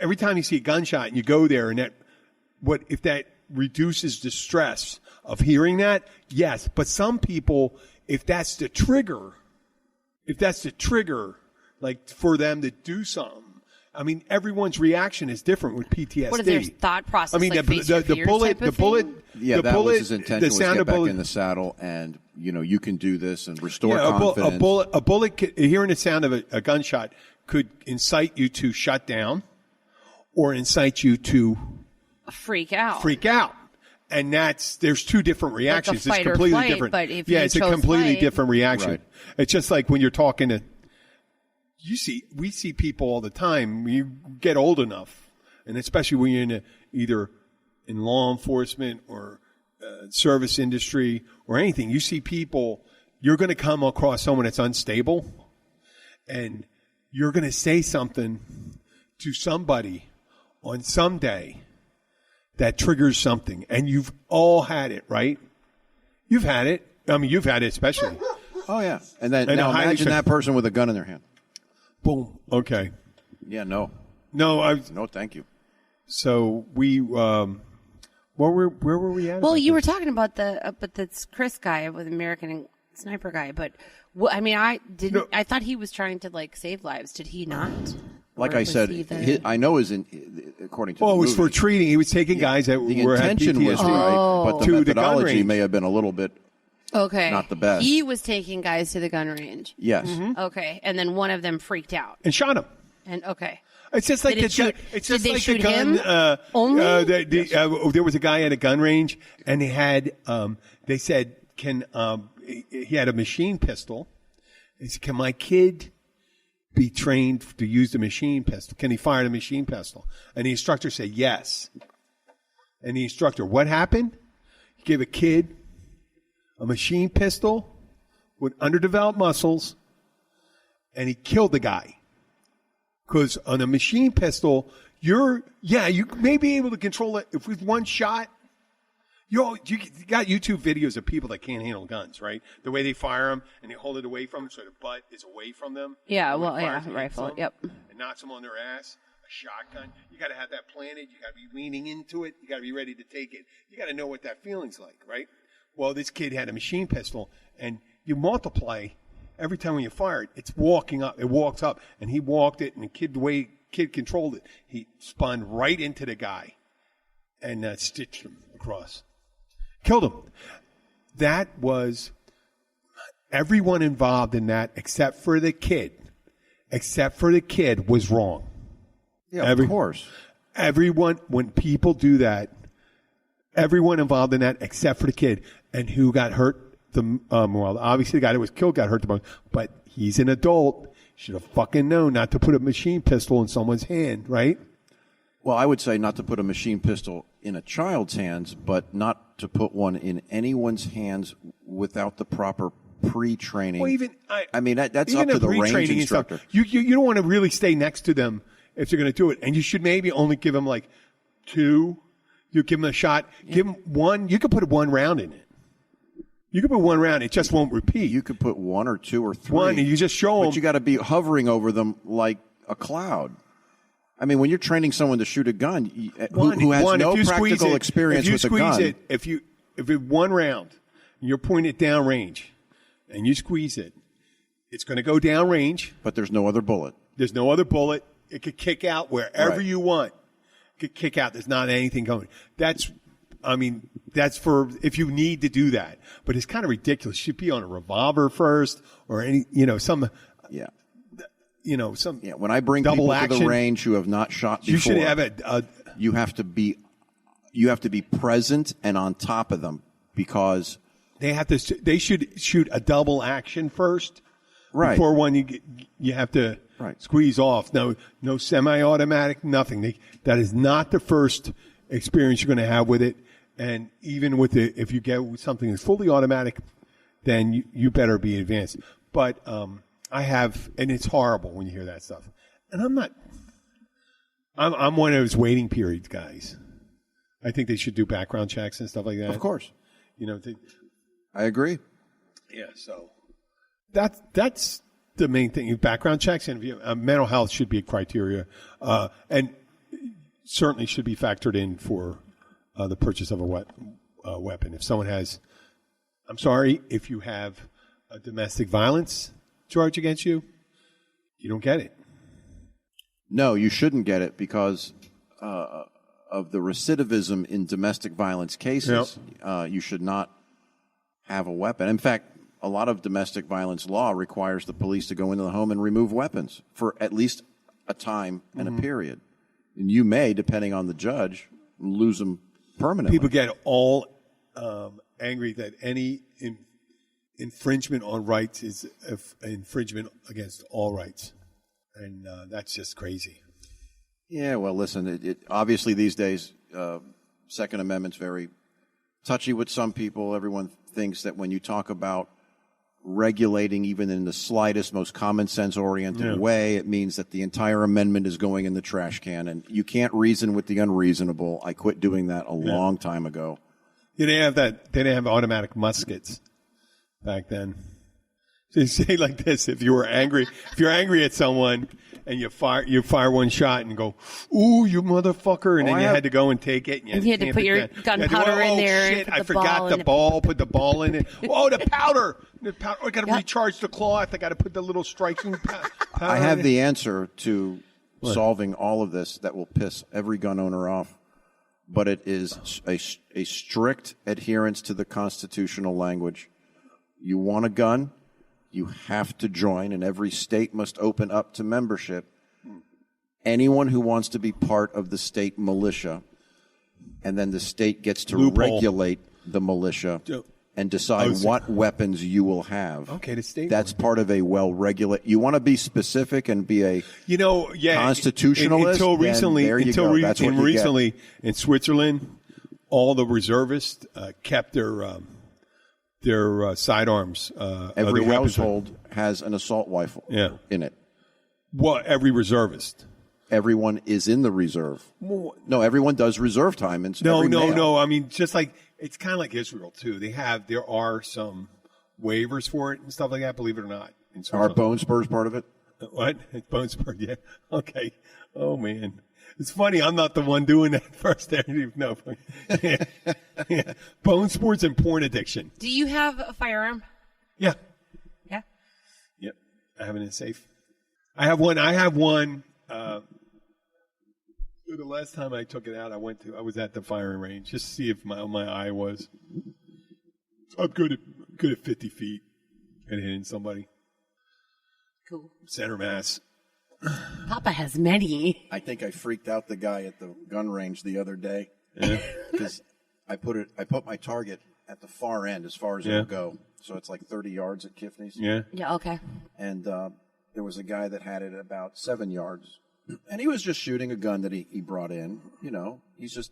every time you see a gunshot and you go there and if that reduces the stress of hearing that, yes. But some people, if that's the trigger, like for them to do something. I mean, everyone's reaction is different with PTSD. What is their thought process? I mean, like face your fears type of thing? Yeah, that was his intention, was sound get of back bullet, in the saddle and, you can do this and restore A confidence. bullet, hearing the sound of a gunshot could incite you to shut down or incite you to freak out. And there's two different reactions. Like a fight it's completely or flight, different. but if yeah, you it's a chose completely flight- different reaction. Right. It's just like when you're talking to, we see people all the time. You get old enough, and especially when you're either in law enforcement or service industry or anything, you see people, you're going to come across someone that's unstable, and you're going to say something to somebody on some day that triggers something, and you've all had it, right? You've had it. I mean, you've had it especially. Oh, yeah. And then And now a highly imagine tra- that person with a gun in their hand. Boom. Okay. Yeah, no. No, No, thank you. so we, where were we at? Well, about you were this? talking about but this Chris guy with American Sniper guy, but I mean, I didn't. No. I thought he was trying to save lives. Did he not? Like Or I was said, he the- I know according to Oh, the it was for movie, treating. He was taking guys that the were had intention was PTSD. right, but the To the gun methodology range. may have been a little bit Okay, not the best. He was taking guys to the gun range. yes. Mm-hmm. Okay, and then one of them freaked out. and shot him. And okay, It's just like Did it shoot- it's did just they like shoot the gun. him only? There was a guy at a gun range, and they had. They said, "Can he had a machine pistol?" He said, "Can my kid be trained to use the machine pistol? Can he fire the machine pistol?" And the instructor said, "Yes." And the instructor, what happened? He gave a kid a machine pistol with underdeveloped muscles, and he killed the guy. Because on a machine pistol, you may be able to control it if with one shot. You got YouTube videos of people that can't handle guns, right? The way they fire them and they hold it away from them so the butt is away from them. Yeah, And when well, it yeah, fires, it hits rifle, them yep. And knocks them on their ass. A shotgun. You got to have that planted. You got to be leaning into it. You got to be ready to take it. You got to know what that feeling's like, right? Well, this kid had a machine pistol, and you multiply every time when you fire it. It's walking up. It walks up, and he walked it, and the way kid controlled it, he spun right into the guy and stitched him across. Killed him. That was everyone involved in that except for the kid. Was wrong. Yeah, of course. Everyone, when people do that, everyone involved in that except for the kid. And who got hurt? Obviously the guy that was killed got hurt the most, but he's an adult. Should have fucking known not to put a machine pistol in someone's hand, right? Well, I would say not to put a machine pistol in a child's hands, but not to put one in anyone's hands without the proper pre-training. Well, even I mean, that's even up to the range pre-training and stuff, instructor. you don't want to really stay next to them if they're going to do it, and you should maybe only give them like 2. You give them a shot. Give them 1. You could put 1 round in it. You could put 1 round. It just won't repeat. You could put 1 or 2 or 3. 1, and you just show them. But you got to be hovering over them like a cloud. I mean, when you're training someone to shoot a gun, who has no practical experience with a gun. If it's 1 round, and you're pointing it down range, and you squeeze it, it's going to go down range. But there's no other bullet. There's no other bullet. It could kick out wherever Right. you want. It could kick out. There's not anything going. That's for if you need to do that. But it's kind of ridiculous. It should be on a revolver first or some. Yeah. Some. Yeah. When I bring double people action, to the range who have not shot before, you should have you have to be present and on top of them because they should shoot a double action first. Right. Before one you have to Right. squeeze off. No semi-automatic, nothing. That is not the first experience you're going to have with it. And even with if you get something that's fully automatic, then you better be advanced. But I have, and it's horrible when you hear that stuff. And I'm one of those waiting periods guys. I think they should do background checks and stuff like that. Of course. I agree. Yeah, so that's the main thing. Background checks and mental health should be a criteria, and certainly should be factored in for the purchase of a weapon. If someone has, I'm sorry, if you have a domestic violence charge against you, you don't get it. No, you shouldn't get it because of the recidivism in domestic violence cases. Yep. You should not have a weapon. In fact, a lot of domestic violence law requires the police to go into the home and remove weapons for at least a time and a period. And you may, depending on the judge, lose them permanently. People get all angry that any infringement on rights is an infringement against all rights. And that's just crazy. Yeah, well, listen, obviously these days, Second Amendment's very touchy with some people. Everyone thinks that when you talk about regulating even in the slightest, most common sense oriented way, it means that the entire amendment is going in the trash can, and you can't reason with the unreasonable. I quit doing that a long time ago. They didn't have that. They didn't have automatic muskets back then. So you say like this: if you're angry at someone and you fire one shot and go, "Ooh, you motherfucker!" and then you had to go and take it. And you had to put your gunpowder in there. Shit, I forgot the ball. Put the ball in it. Oh, the powder! I got to recharge the cloth. I got to put the little striking powder. I have the answer to solving all of this that will piss every gun owner off, but it is a strict adherence to the constitutional language. You want a gun? You have to join, and every state must open up to membership. Anyone who wants to be part of the state militia, and then the state gets to regulate the militia and decide what weapons you will have. Okay, the state. That's part of a well-regulated. You want to be specific and be a constitutionalist. Until recently, recently in Switzerland, all the reservists kept their sidearms. Every household has an assault rifle in it. Well, every reservist. Everyone is in the reserve. No, everyone does reserve time. No. I mean, just like it's kind of like Israel too. There are some waivers for it and stuff like that. Believe it or not. Are bone spurs part of it? What? Bone spurs? Yeah. Okay. Oh man. It's funny, I'm not the one doing that first. No. Yeah. Bone sports and porn addiction. Do you have a firearm? Yeah. Yeah? Yep. I have it in a safe. I have one. The last time I took it out, I was at the firing range just to see if my eye was. I'm good at 50 feet and hitting somebody. Cool. Center mass. Papa has many. I think I freaked out the guy at the gun range the other day because I put my target at the far end as far as it'll go. So it's like 30 yards at Kifney's. Yeah. Yeah. Okay. And there was a guy that had it about 7 yards And he was just shooting a gun that he brought in. You know, he's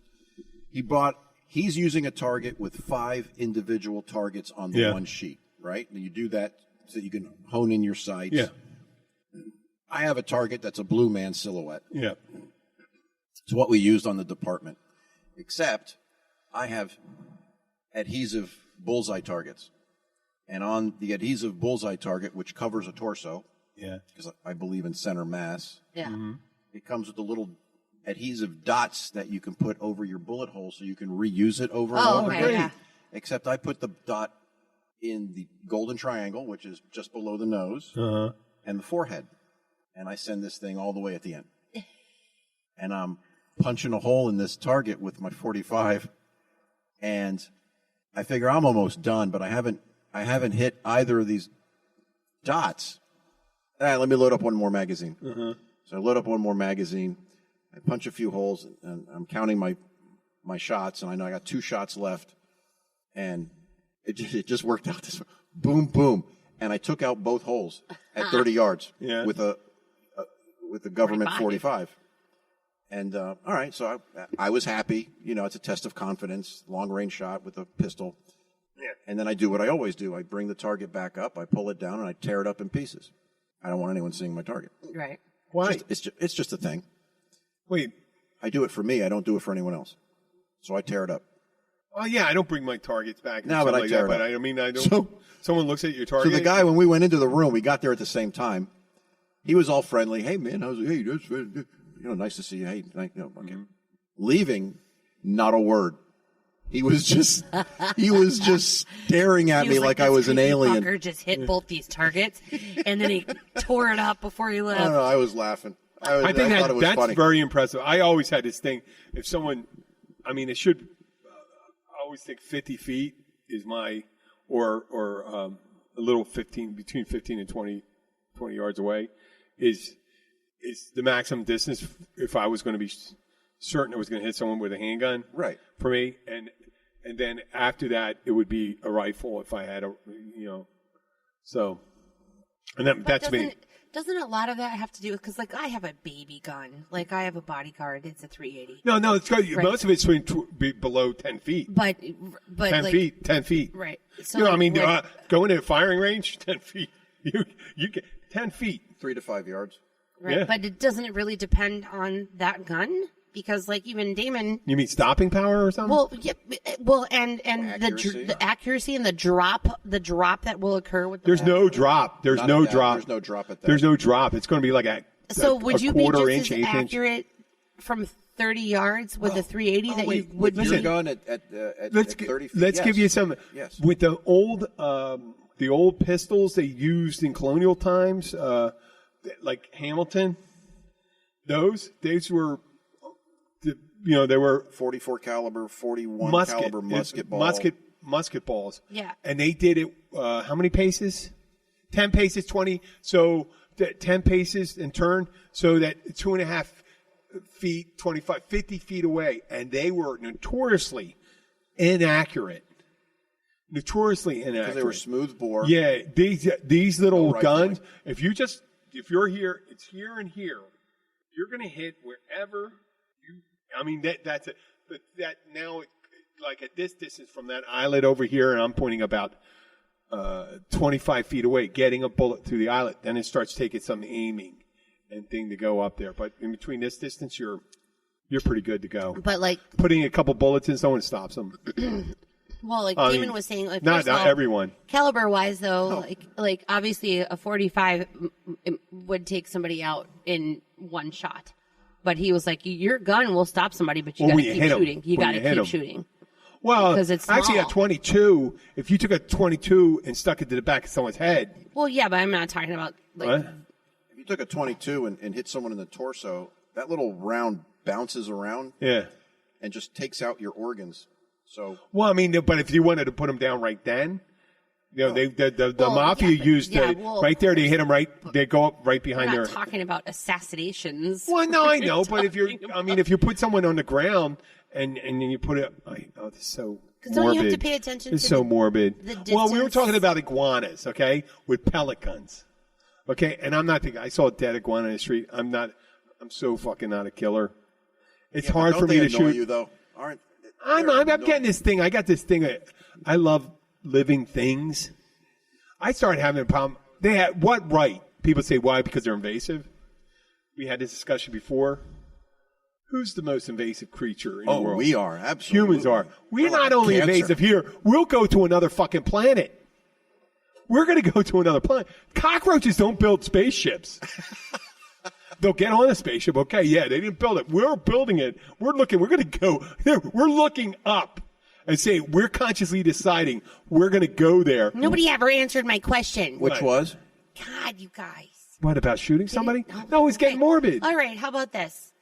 using a target with 5 individual targets on the one sheet, right? And you do that so you can hone in your sights. Yeah. I have a target that's a blue man silhouette. Yeah. It's what we used on the department, except I have adhesive bullseye targets. And on the adhesive bullseye target, which covers a torso, because I believe in center mass, it comes with the little adhesive dots that you can put over your bullet hole so you can reuse it over and over. Okay, yeah. Except I put the dot in the golden triangle, which is just below the nose, and the forehead. And I send this thing all the way at the end. And I'm punching a hole in this target with my 45, and I figure I'm almost done, but I haven't hit either of these dots. Let me load up one more magazine. So I load up one more magazine. I punch a few holes, and I'm counting my shots, and I know I got 2 shots left. And it just worked out this way. Boom, boom. And I took out both holes at 30 yards with a government 45. And, all right, so I was happy. You know, it's a test of confidence, long-range shot with a pistol. Yeah. And then I do what I always do. I bring the target back up, I pull it down, and I tear it up in pieces. I don't want anyone seeing my target. Right. Why? It's just a thing. Wait. I do it for me. I don't do it for anyone else. So I tear it up. Oh, yeah, I don't bring my targets back. No, but I tear it up. But I mean, I don't. So, someone looks at your target. So the guy, when we went into the room, we got there at the same time. He was all friendly. Hey, man, hey, nice to see you. Hey, okay. Leaving, not a word. He was just staring at me like I was an alien. Fucker just hit both these targets, and then he tore it up before he left. No, I was laughing. I think thought it was that's funny. very impressive. I always had this thing. If someone, I mean, it should. I always think 50 feet is my, or a little 15 between 15 and 20 yards away, is the maximum distance if I was going to be certain I was going to hit someone with a handgun. Right. For me, and then after that, it would be a rifle if I had a, so, and that's me. Doesn't a lot of that have to do with, because like I have a baby gun, like I have a bodyguard, it's a 380. No, it's good. Right. Most of it's below 10 feet. But 10 feet. Right. So going to a firing range, 10 feet. You get 10 feet. 3 to 5 yards. Right. Yeah. But doesn't it really depend on that gun? Because like even Damon. You mean stopping power or something? Well, yeah. Well, and accuracy. the accuracy and the drop that will occur with. There's no drop. There's no drop. There's no drop at that. There's no drop. It's going to be like would you be just as accurate from 30 yards with a 380 that you would with be? your gun at 30 feet? Let's give you some. Yes. With the old pistols they used in colonial times, like Hamilton, those were. They were 44 caliber, 41 caliber musket balls. Musket balls. Yeah. And they did it, how many paces? 10 paces, 20. So 10 paces and turn. So that 2.5 feet, 25, 50 feet away. And they were notoriously inaccurate. Because they were smooth bore. Yeah. These little guns, if you're here, it's here and here. You're going to hit wherever. I mean, that's it. But that now, like at this distance from that eyelet over here, and I'm pointing about 25 feet away, getting a bullet through the eyelet, then it starts taking some aiming and thing to go up there. But in between this distance, you're pretty good to go. But like putting a couple bullets in, someone stops them. Well, like Damon was saying, like, not everyone. Caliber wise, though, like obviously a 45 would take somebody out in one shot. But he was like, your gun will stop somebody, but you got to keep shooting. You got to keep shooting. Well, because it's actually, a 22, if you took a 22 and stuck it to the back of someone's head. Well, yeah, but I'm not talking about like. What? If you took a 22 and hit someone in the torso, that little round bounces around. Yeah. And just takes out your organs. So. Well, I mean, but if you wanted to put them down right then. The mafia used right there. They hit them right. They go up right behind we're not talking about assassinations. Well, no, I know, but if you put someone on the ground and you put it, this is so morbid. Don't you have to pay attention? It's so morbid. Well, we were talking about iguanas, okay, with pellet guns, okay, and I'm not thinking. I saw a dead iguana in the street. I'm not. I'm so fucking not a killer. It's Yeah, but hard don't for me they to annoy shoot. you though? I'm getting this thing. I got this thing. I love living things. I started having a problem. They had what right? People say why? Because they're invasive. We had this discussion before. Who's the most invasive creature in the world? We are. Absolutely. Humans are. We're not like only cancer. invasive here, we'll go to another fucking planet. We're going to go to another planet. Cockroaches don't build spaceships. They'll get on a spaceship. Okay, yeah, they didn't build it. We're building it. We're going to go. We're looking up and say, we're consciously deciding we're going to go there. Nobody ever answered my question. Which was? God, you guys. What, about shooting somebody? No. No, it's getting morbid. All right, how about this?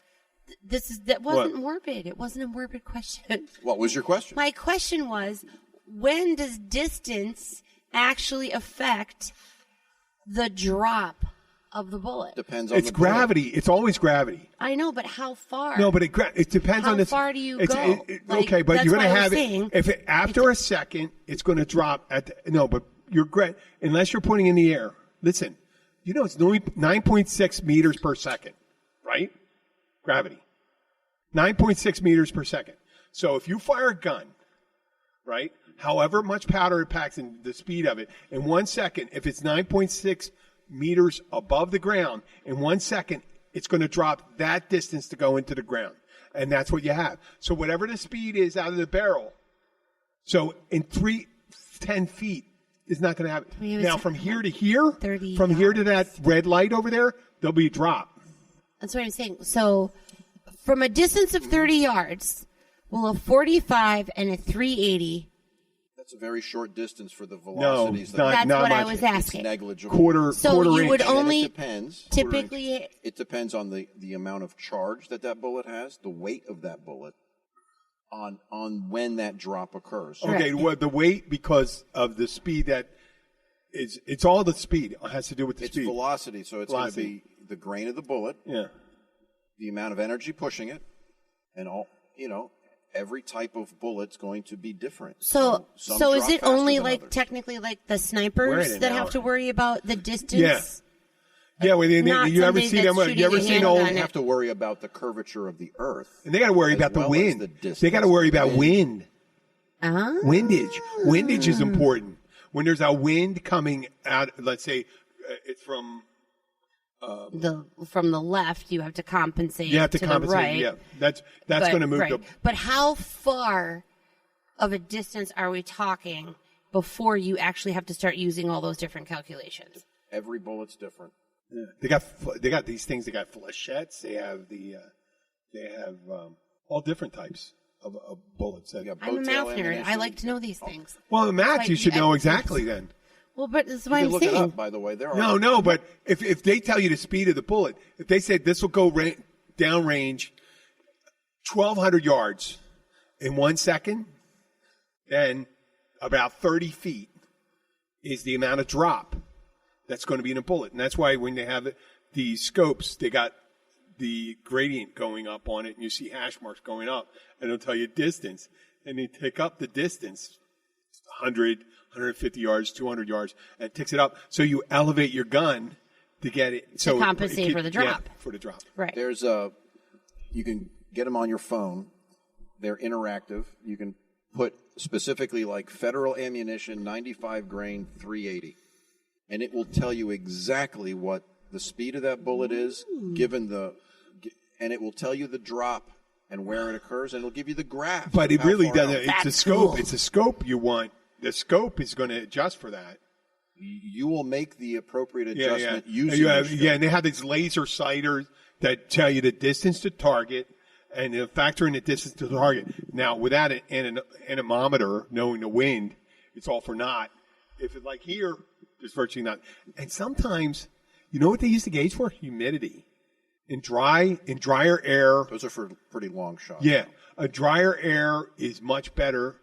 That wasn't morbid. It wasn't a morbid question. What was your question? My question was, when does distance actually affect the drop of the bullet? Depends on It's the gravity. It's always gravity. I know, but how far? No, but it depends on How this. far do you go? Okay, but that's you're going to what I have was it. saying. If after a second, it's going to drop but you're great unless you're putting in the air. Listen, it's only 9.6 meters per second, right? Gravity. 9.6 meters per second. So if you fire a gun, right, however much powder it packs and the speed of it, in 1 second, if it's 9.6 meters above the ground, in 1 second, it's going to drop that distance to go into the ground. And that's what you have. So whatever the speed is out of the barrel, so in 10 feet is not going to have it. Now from here to here, 30 from here to that red light over there, there'll be a drop. That's what I'm saying. So from a distance of 30 yards, will a 45 and a 380. That's a very short distance for the No, velocities. it's not, That's not what much. I was asking. It's negligible. Quarter You inch. would And only it depends. typically. It depends on the amount of charge that bullet has, the weight of that bullet, on when that drop occurs. Okay, well, the weight because of the speed it's all the speed. It has to do with the It's speed. velocity, so it's going to Velocity. be the grain of the bullet, Yeah. the amount of energy pushing it, and every type of bullet's going to be different. So some is drop it faster only than like others. technically like the We're snipers in it that now. have to worry about the distance? Yeah. Yeah, well, Not you ever somebody see them? that's You ever shooting a seen handgun. old? They have to worry about the curvature of the earth. And they got to worry as about the well as wind. the distance. They got to worry about wind. Ah. Windage. Windage is important. When there's a wind coming out, let's say it's from. From the left, you have to compensate. You have to to compensate. The right. Yeah, that's going to move right. the. But how far of a distance are we talking before you actually have to start using all those different calculations? Every bullet's different. They got these things. They got flechettes. They have all different types of bullets. You got I'm a bow-tail math nerd. ammunition. I like to know these things. Well, the math Like, you should know exactly then. Well, but this is You what can I'm look it saying. up, by the way. There are No, but if they tell you the speed of the bullet, if they say this will go downrange 1,200 yards in 1 second, then about 30 feet is the amount of drop that's going to be in a bullet. And that's why when they have the scopes, they got the gradient going up on it, and you see hash marks going up, and it'll tell you distance. And they take up the distance, 100, 150 yards, 200 yards, and it ticks it up. So you elevate your gun to get it. So compensate for the drop. Yeah, for the drop. Right. There's you can get them on your phone. They're interactive. You can put specifically like federal ammunition, 95 grain, 380. And it will tell you exactly what the speed of that bullet is, and it will tell you the drop and where it occurs, and it'll give you the graph. But it of how really far doesn't. out. It's a That's scope. cool. It's a scope you want. The scope is going to adjust for that. You will make the appropriate Yeah, adjustment yeah. using You your have, scope. yeah, and they have these laser sighters that tell you the distance to target and they'll factor in the distance to the target. Now, without an anemometer, knowing the wind, it's all for naught. If it's like here, there's virtually not. And sometimes, you know what they use the gauge for? Humidity. In drier air. Those are for pretty long shots. Yeah, a drier air is much better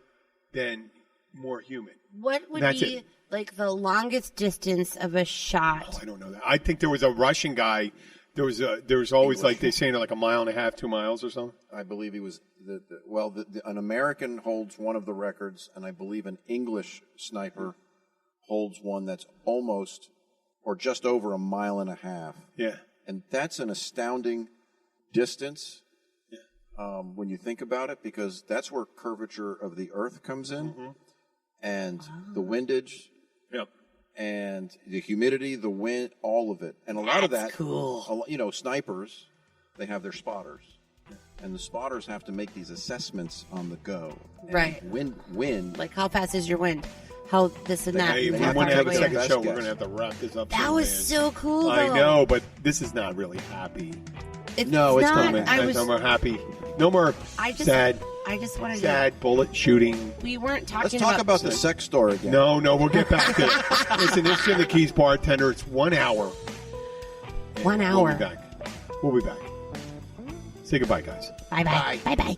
than more humid. What would That's be it. like the longest distance of a shot? Oh, I don't know that. I think there was a Russian guy. There was always like they saying like 1.5 miles, 2 miles or something. I believe he was an American holds one of the records, and I believe an English sniper holds one that's almost or just over 1.5 miles. Yeah. And that's an astounding distance when you think about it, because that's where curvature of the Earth comes in, and the windage, and the humidity, the wind, all of it, and a lot of that. Cool. Snipers, they have their spotters, and the spotters have to make these assessments on the go. And Right. Wind. Like, how fast is your wind? How this and that. Hey, if we how want to far have a away second are- show, we're going to have to wrap this up. That soon, was man. so cool, though. I know, but this is not really happy. It's No, it's not. coming. No more happy. No more I just wanted sad bullet shooting. We weren't Let's talking talk about the sex store again. No, we'll get back to it. Listen, this is Jim the Keys bartender. It's 1 hour. 1 hour. We'll be back. We'll be back. Say goodbye, guys. Bye-bye. Bye-bye.